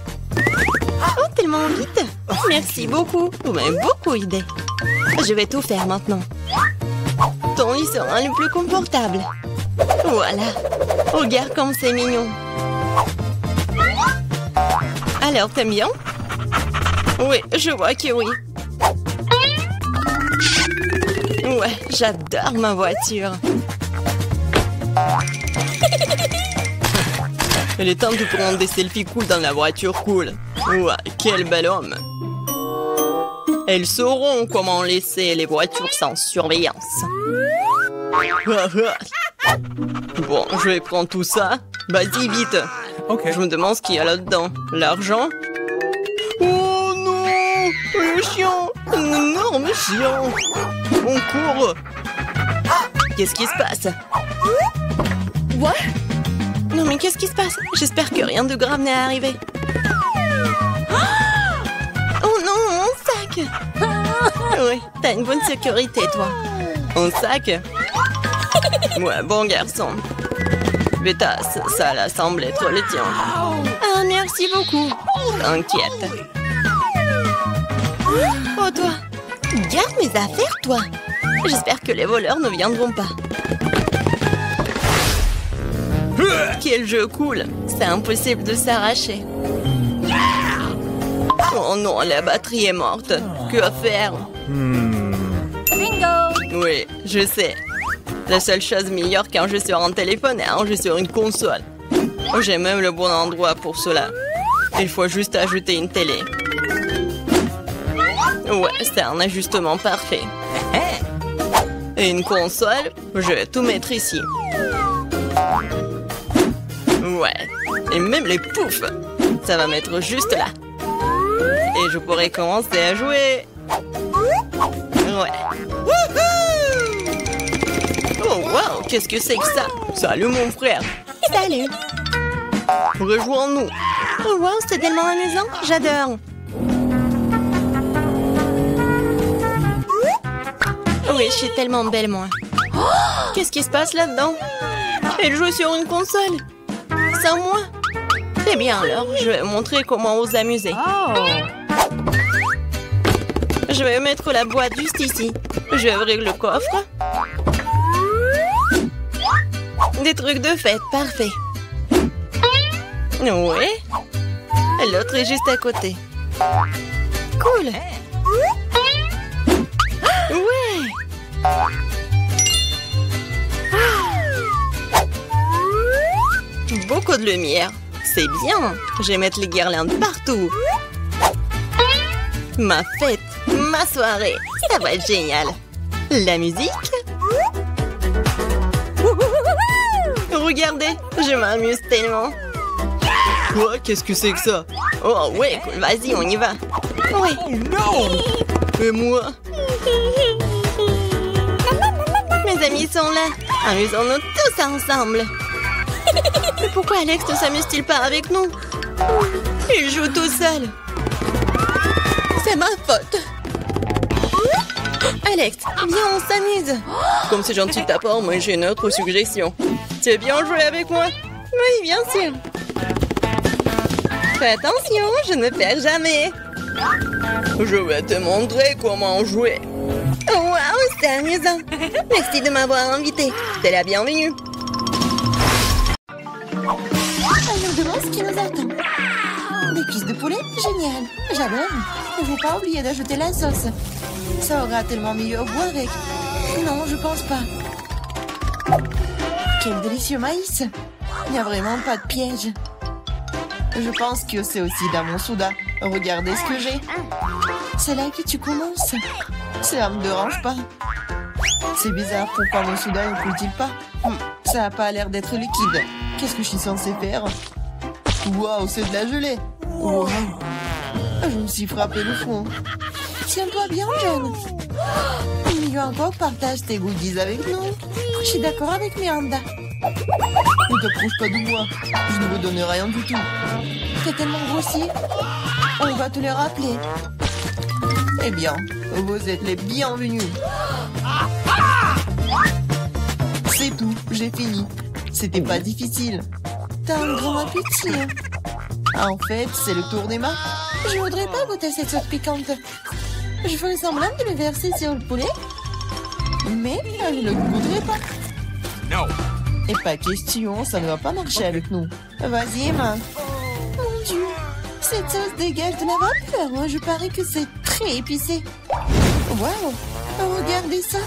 Oh, tellement vite. Merci beaucoup. Vous m'avez beaucoup aidé. Je vais tout faire maintenant. Ton lit sera le plus confortable. Voilà. Regarde comme c'est mignon. Alors, t'aimes bien? Oui, je vois que oui. Ouais, j'adore ma voiture. Il est temps de prendre des selfies cool dans la voiture cool. Ouah, quel bel homme. Elles sauront comment laisser les voitures sans surveillance. Bon, je vais prendre tout ça. Vas-y, vite. Ok. Je me demande ce qu'il y a là-dedans. L'argent? Oh non! Le chien! Un énorme chien! On court! Qu'est-ce qui se passe? What? Non mais qu'est-ce qui se passe? J'espère que rien de grave n'est arrivé. Oh non, mon sac! Oui, t'as une bonne sécurité, toi. Un sac? Ouais, bon garçon. Beta, ça semble être le tien. Ah, merci beaucoup. T'inquiète. Oh, toi. Garde mes affaires, toi. J'espère que les voleurs ne viendront pas. Quel jeu cool. C'est impossible de s'arracher. Oh non, la batterie est morte. Que faire? Bingo! Oui, je sais. La seule chose meilleure qu'un jeu sur un téléphone est un jeu sur une console. J'ai même le bon endroit pour cela. Il faut juste ajouter une télé. Ouais, c'est un ajustement parfait. Et une console, je vais tout mettre ici. Ouais, et même les poufs. Ça va mettre juste là. Et je pourrais commencer à jouer. Ouais. Oh wow, qu'est-ce que c'est que ça? Salut mon frère. Salut! Rejoins-nous. Oh wow, c'est tellement amusant, j'adore! Oui, je suis tellement belle, moi. Qu'est-ce qui se passe là-dedans? Elle joue sur une console. Sans moi? Eh bien alors, je vais montrer comment vous amuser. Je vais mettre la boîte juste ici. Je vais ouvrir le coffre. Des trucs de fête, parfait. Oui. L'autre est juste à côté. Cool. Ouais. Beaucoup de lumière. C'est bien. Je vais mettre les guirlandes partout. Ma fête, ma soirée. Ça va être génial. La musique. Regardez, je m'amuse tellement. Quoi? Qu'est-ce que c'est que ça? Oh ouais, cool, vas-y, on y va. Ouais. Et moi? Mes amis sont là. Amusons-nous tous ensemble. Mais pourquoi Alex ne s'amuse-t-il pas avec nous? Il joue tout seul. C'est ma faute. Alex, viens, on s'amuse. Comme c'est gentil de ta part, moi j'ai une autre suggestion. Tu veux bien jouer avec moi? Oui, bien sûr. Fais attention, je ne perds jamais. Je vais te montrer comment jouer. Oh, waouh, c'est amusant. Merci de m'avoir invité. T'es la bienvenue. Je me demande ce qui nous attend. Des cuisses de poulet? Génial. J'adore. Il ne faut pas oublier d'ajouter la sauce. Ça aura tellement mieux au goût avec. Non, je pense pas. Quel délicieux maïs. Il n'y a vraiment pas de piège. Je pense que c'est aussi dans mon soda. Regardez ce que j'ai. C'est là que tu commences. Cela me dérange pas. C'est bizarre, pourquoi mon soda ne coule-t-il pas? Ça n'a pas l'air d'être liquide. Qu'est-ce que je suis censée faire? Waouh, c'est de la gelée. Wow. Je me suis frappé le front. Tiens-toi bien, jeune. Mieux encore, partage tes goodies avec nous. Je suis d'accord avec Miranda. Ne t'approche pas de moi. Je ne vous donne rien du tout. T'es tellement grossier. On va te le rappeler. Eh bien, vous êtes les bienvenus. C'est tout, j'ai fini. C'était pas difficile. T'as un grand appétit. En fait, c'est le tour des mains. Je voudrais pas goûter cette sauce piquante. Je ferai semblant de le verser sur le poulet. Mais je ne le goûterai pas. No. Et pas question, ça ne va pas marcher avec nous. Vas-y, Emma. Mon Dieu, cette sauce dégage de la vapeur. Moi, je parie que c'est très épicé. Waouh, regardez ça.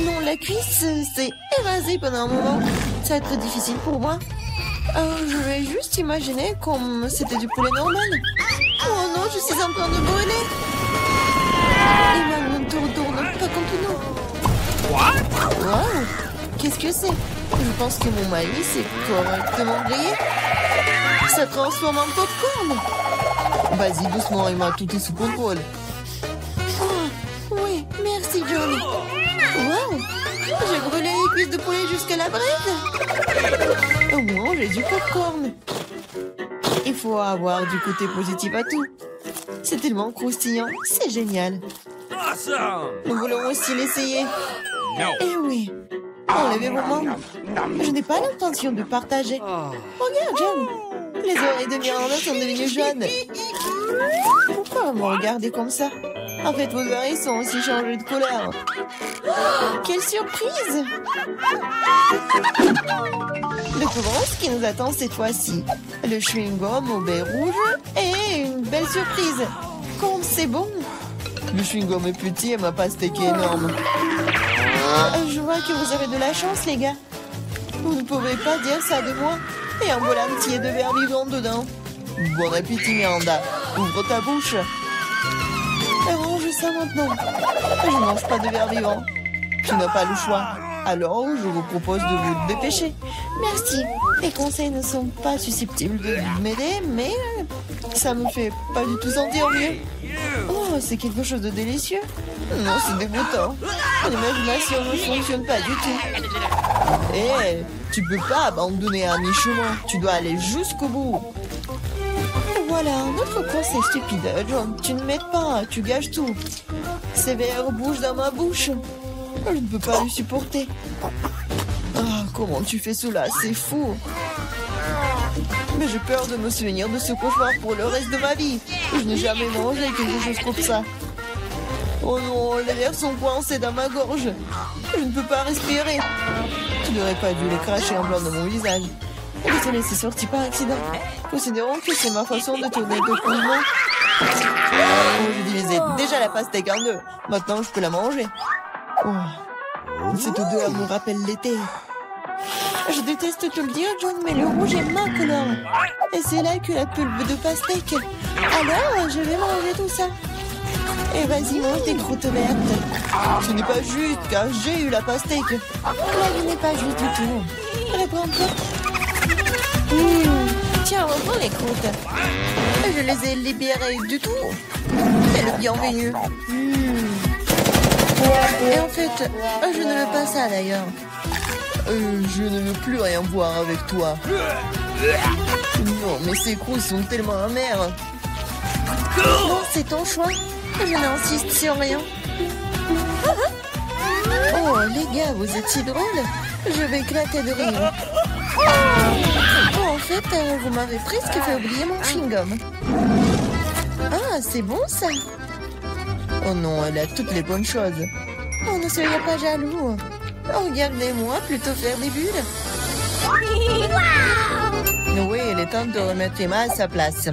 Non, la cuisse s'est évasée pendant un moment. Ça va être difficile pour moi. Je vais juste imaginer comme c'était du poulet normal. Oh non, je suis en train de brûler. Et maintenant, tourne pas contre nous. Wow, qu'est-ce que c'est? Je pense que mon maïs est correctement grillé. Ça transforme en popcorn. Vas-y, doucement, Emma, tout est sous contrôle. Oh, oui, merci, John. Wow, j'ai brûlé les cuisses de poulet jusqu'à la braise. Au moins, j'ai du popcorn. Il faut avoir du côté positif à tout. C'est tellement croustillant, c'est génial. Awesome! Nous voulons aussi l'essayer. No. Eh oui, enlevez vos mains. Je n'ai pas l'intention de partager. Regarde, John. Les oreilles de Miranda sont devenues jaunes. Pourquoi vous me regardez comme ça? En fait, vos oreilles sont aussi changées de couleur. Quelle surprise! Découvrons ce qui nous attend cette fois-ci. Le chewing-gum au baie rouge et une belle surprise. Comme c'est bon! Le chewing-gum est petit et ma pastèque est énorme. Je vois que vous avez de la chance, les gars. Vous ne pouvez pas dire ça de moi. Et en voilà un petit de verre vivant dedans. Bon appétit, Miranda. Ouvre ta bouche. Range ça maintenant. Je ne mange pas de verre vivant. Tu n'as pas le choix. Alors, je vous propose de vous dépêcher. Merci. Les conseils ne sont pas susceptibles de m'aider, mais ça me fait pas du tout sentir mieux. Oh, c'est quelque chose de délicieux. Non, c'est dégoûtant. L'imagination ne fonctionne pas du tout. Eh, tu peux pas abandonner à mi-chemin. Tu dois aller jusqu'au bout. Voilà, un autre conseil stupide. John, tu ne m'aides pas, tu gâches tout. Ces verres bougent dans ma bouche. Je ne peux pas le supporter. Ah, comment tu fais cela? C'est fou. Mais j'ai peur de me souvenir de ce cauchemar pour le reste de ma vie. Je n'ai jamais mangé quelque chose comme ça. Oh non, les verres sont coincés dans ma gorge. Je ne peux pas respirer. Tu n'aurais pas dû les cracher en blanc de mon visage. Désolé, c'est sorti par accident. Considérons que c'est ma façon de tourner de coulement. Oh, je divisais déjà la pastèque en deux. Maintenant, je peux la manger. Oh, cette odeur me rappelle l'été. Je déteste te le dire, John, mais le rouge est ma couleur. Et c'est là que la pulpe de pastèque. Alors, je vais manger tout ça. Et vas-y, mange tes croûtes vertes. Ce n'est pas juste, car j'ai eu la pastèque. La vie n'est pas juste du tout. Reprends-toi. Tiens, reprends les croûtes. Je les ai libérées du tout. C'est le bienvenu. Et en fait, je ne veux pas ça d'ailleurs. Je ne veux plus rien voir avec toi. Non, mais ces croûtes sont tellement amères. Non, c'est ton choix. Je n'insiste sur rien. Oh, les gars, vous êtes si drôles. Je vais éclater de rire. Oh, en fait, vous m'avez presque fait oublier mon chewing-gum. Ah, c'est bon ça. Oh non, elle a toutes les bonnes choses. Oh, ne soyez pas jaloux. Oh, regardez-moi plutôt faire des bulles. Oui, il est temps de remettre Emma à sa place.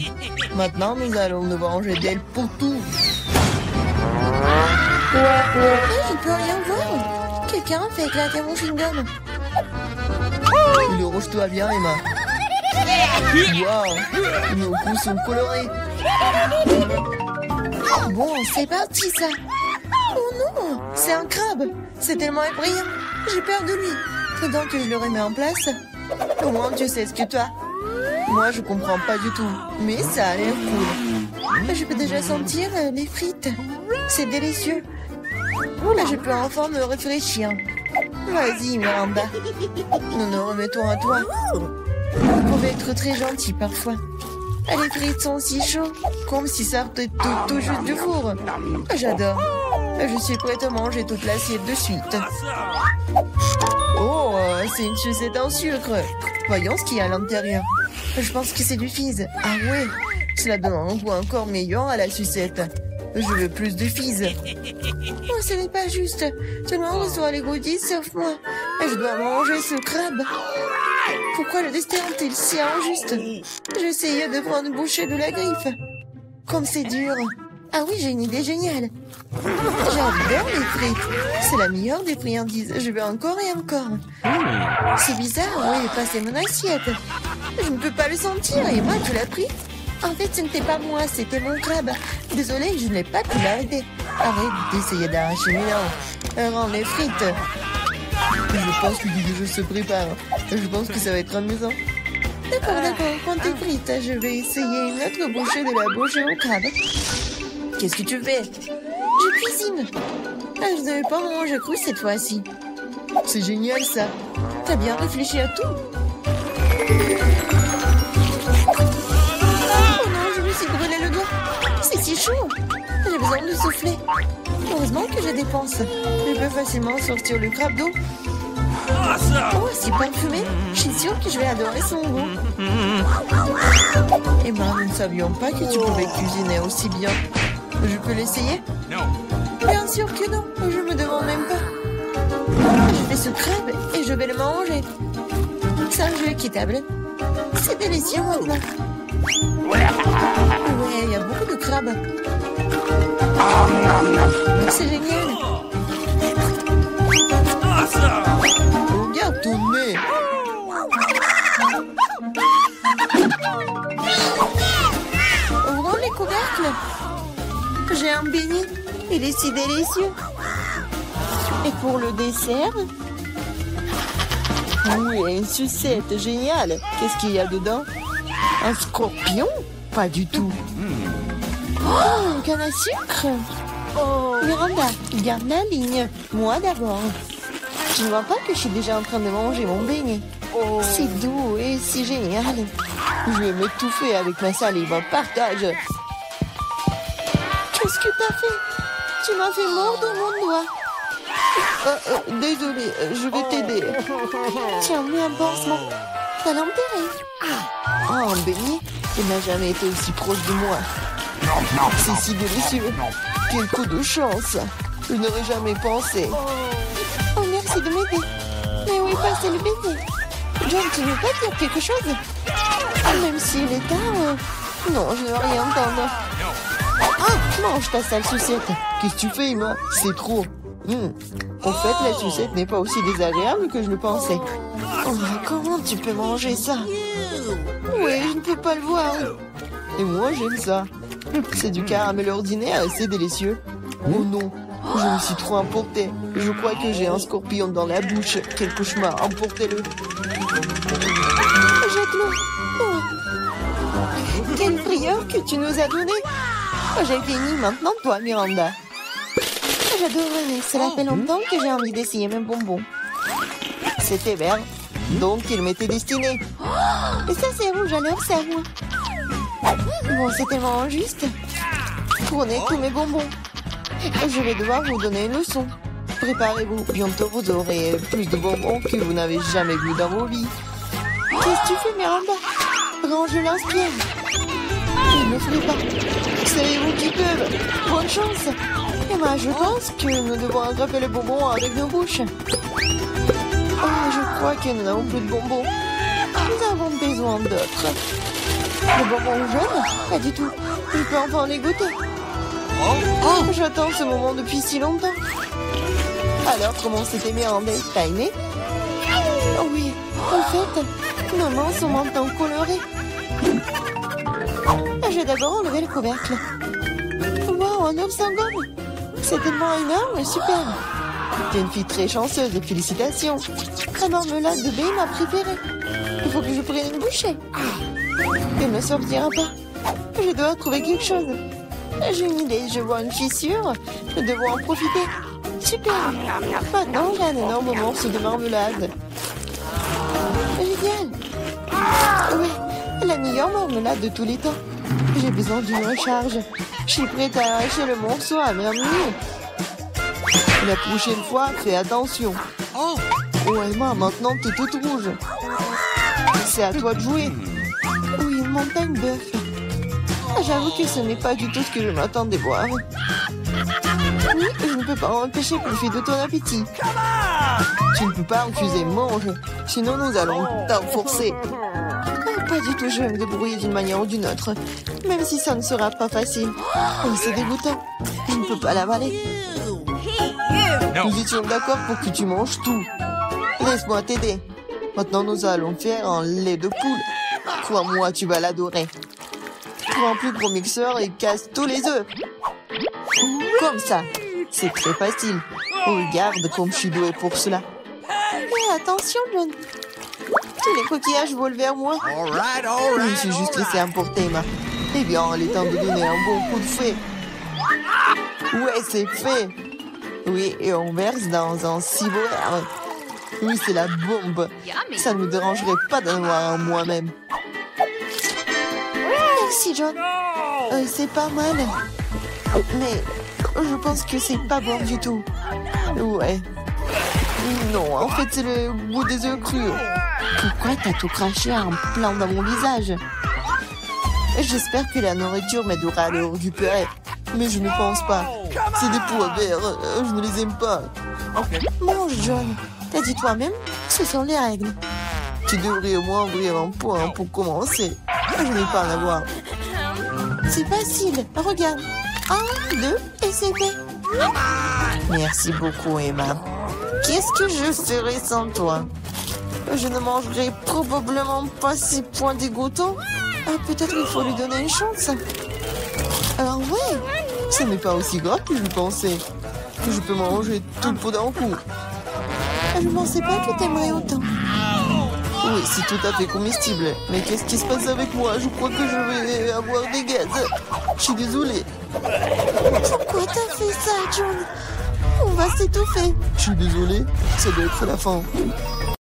Maintenant, nous allons nous venger d'elle pour tout. Je ne peux rien voir. Quelqu'un fait éclater mon chewing-gum. Le rouge-toi bien, Emma. Wow, nos coups sont colorés. Bon, c'est parti, ça. Oh non, c'est un crabe. C'est tellement effrayant. J'ai peur de lui. Faudrait que je le remets en place. Au moins, tu sais ce que tu as. Moi, je comprends pas du tout. Mais ça a l'air cool. Je peux déjà sentir les frites. C'est délicieux. Là, je peux enfin me réfléchir. Vas-y, Miranda. Nous nous remettons à toi. Vous pouvez être très gentil parfois. Les frites sont si chaudes, comme si ça sortait tout juste du four. J'adore. Je suis prête à manger toute l'assiette de suite. Oh, c'est une sucette en sucre. Voyons ce qu'il y a à l'intérieur. Je pense que c'est du fizz. Ah ouais, cela donne un goût encore meilleur à la sucette. Je veux plus de fizz. Oh, ce n'est pas juste. Tout le monde reçoit les goodies sauf moi. Je dois manger ce crabe. Pourquoi le destin est-il si injuste? J'essayais de prendre une bouchée de la griffe. Comme c'est dur. Ah oui, j'ai une idée géniale. J'adore les frites. C'est la meilleure des friandises. Je veux encore et encore. C'est bizarre, oui, passez mon assiette. Je ne peux pas le sentir. Et moi, tu l'as pris? En fait, ce n'était pas moi, c'était mon crabe. Désolée, je n'ai pas pu l'arrêter. Arrête d'essayer d'arracher mes dents. Rends les frites. Je pense que quelque chose se prépare. Je pense que ça va être amusant. D'accord, prends tes frites. Je vais essayer une autre bouchée de la bouche au crabe. Qu'est-ce que tu fais? Je cuisine. Je ne devais pas manger cru cette fois-ci. C'est génial ça. T'as bien réfléchi à tout. Oh non, je me suis brûlé le doigt. C'est si chaud. J'ai besoin de souffler. Heureusement que je dépense. Je peux facilement sortir le crabe d'eau. Oh, c'est parfumé. Je suis sûre que je vais adorer son goût. Eh ben, nous ne savions pas que tu pouvais cuisiner aussi bien. Je peux l'essayer? Bien sûr que non. Je me demande même pas. Je fais ce crabe et je vais le manger. C'est un jeu équitable. C'est délicieux maintenant. Ouais, il y a beaucoup de crabes. C'est génial. Regarde ton nez. Ouvrons les couvercles. J'ai un beignet. Il est si délicieux. Et pour le dessert? Oui, une sucette, génial. Qu'est-ce qu'il y a dedans? Un scorpion? Pas du tout. Oh, une canne à sucre. Oh, Miranda, garde la ligne. Moi d'abord. Tu ne vois pas que je suis déjà en train de manger mon beignet? C'est doux et si génial. Je vais m'étouffer avec ma salive. Partage. Qu'est-ce que t'as fait? Tu m'as fait mordre mon doigt. Désolé, je vais t'aider. Tiens, mets un pansement. T'as l'enterré. Oh, un beignet. Il n'a jamais été aussi proche de moi. C'est si délicieux. Quel coup de chance. Je n'aurais jamais pensé. Oh, merci de m'aider. Mais où est passé le bébé? John, tu ne veux pas dire quelque chose? Même s'il est tard... Non, je ne veux rien entendre. Ah, mange ta sale sucette. Qu'est-ce que tu fais, Emma? C'est trop. En fait, la sucette n'est pas aussi désagréable que je le pensais. Oh, comment tu peux manger ça? Oui, je ne peux pas le voir. Et moi, j'aime ça. C'est du caramel ordinaire et c'est délicieux. Oh non, je me suis trop emportée. Je crois que j'ai un scorpion dans la bouche. Quel cauchemar, emportez-le. Jette-le. Oh. Quelle frayeur que tu nous as donné. J'ai fini maintenant, toi, Miranda. J'adorerais. Cela fait longtemps que j'ai envie d'essayer mes bonbons. C'était vert, donc il m'était destiné. Et ça, c'est rouge, alors c'est rouge. Bon, c'est tellement injuste. Prenez tous mes bonbons. Je vais devoir vous donner une leçon. Préparez-vous. Bientôt, vous aurez plus de bonbons que vous n'avez jamais vu dans vos vies. Qu'est-ce que tu fais, Miranda? Range l'inspire. Il ne le fait pas. Savez-vous qui peuvent? Bonne chance. Et moi, je pense que nous devons attraper les bonbons avec nos bouches. Oh, je crois que nous n'avons plus de bonbons. Nous avons besoin d'autres. Les bonbons jaunes? Pas du tout. Je peux enfin les goûter. Oh, j'attends ce moment depuis si longtemps. Alors, comment c'était Miranda? T'as aimé? Oh oui, en fait, nos mains sont maintenant colorées. Je vais d'abord enlever le couvercle. Wow, un œuf sans gomme. C'est tellement énorme et super. T'es une fille très chanceuse et félicitations. La marmelade de baie m'a préférée. Il faut que je prenne une bouchée. Elle ne sortira pas. Je dois trouver quelque chose. J'ai une idée, je vois une fissure. Nous devons en profiter. Super. Maintenant, j'ai un énorme morceau de marmelade. Génial. Oui, la meilleure marmelade de tous les temps. J'ai besoin d'une recharge. Je suis prête à arracher le morceau à mes amis. La prochaine fois, fais attention. Oh, Emma, maintenant t'es toute rouge. C'est à toi de jouer. Oui, une montagne d'œufs. J'avoue que ce n'est pas du tout ce que je m'attendais voir. Oui, je ne peux pas empêcher profiter de ton appétit. Tu ne peux pas refuser, mange. Sinon, nous allons t'enforcer. Pas du tout, je vais me débrouiller d'une manière ou d'une autre. Même si ça ne sera pas facile. Oui, c'est dégoûtant. Je ne peux pas l'avaler. Nous étions d'accord pour que tu manges tout. Laisse-moi t'aider. Maintenant, nous allons faire un lait de poule. Crois-moi, tu vas l'adorer. Prends un plus gros mixeur et casse tous les œufs. Comme ça. C'est très facile. Regarde comme je suis douée pour cela. Mais attention, John. Tous les coquillages volent vers moi. Je me suis juste laissé emporter, Emma. Eh bien, il est temps de donner un bon coup de fouet. Ouais, c'est fait. Oui, et on verse dans un ciboire. Oui, c'est la bombe. Ça ne me dérangerait pas d'en avoir un moi-même. Merci, John. C'est pas mal. Mais je pense que c'est pas bon du tout. Ouais. Non, en fait, c'est le goût des œufs crus. Pourquoi t'as tout craché en plein dans mon visage? J'espère que la nourriture m'aidera à le récupérer. Mais je ne pense pas. C'est des pois verts. Je ne les aime pas. Mange, John. T'as dit toi-même, ce sont les règles. Tu devrais au moins ouvrir un point pour commencer. Je n'ai pas à voir. C'est facile. Regarde. 1, 2, et c'est fait. Merci beaucoup, Emma. Qu'est-ce que je ferais sans toi? Je ne mangerai probablement pas ces points dégoûtants. Peut-être il faut lui donner une chance. Alors ouais, ce n'est pas aussi grave que je pensais. Je peux manger tout le pot d'un coup. Je ne pensais pas que t'aimerais autant. Oui, c'est tout à fait comestible. Mais qu'est-ce qui se passe avec moi? Je crois que je vais avoir des gaz. Je suis désolée. Pourquoi t'as fait ça, John? On va s'étouffer. Je suis désolée. Ça doit être la fin.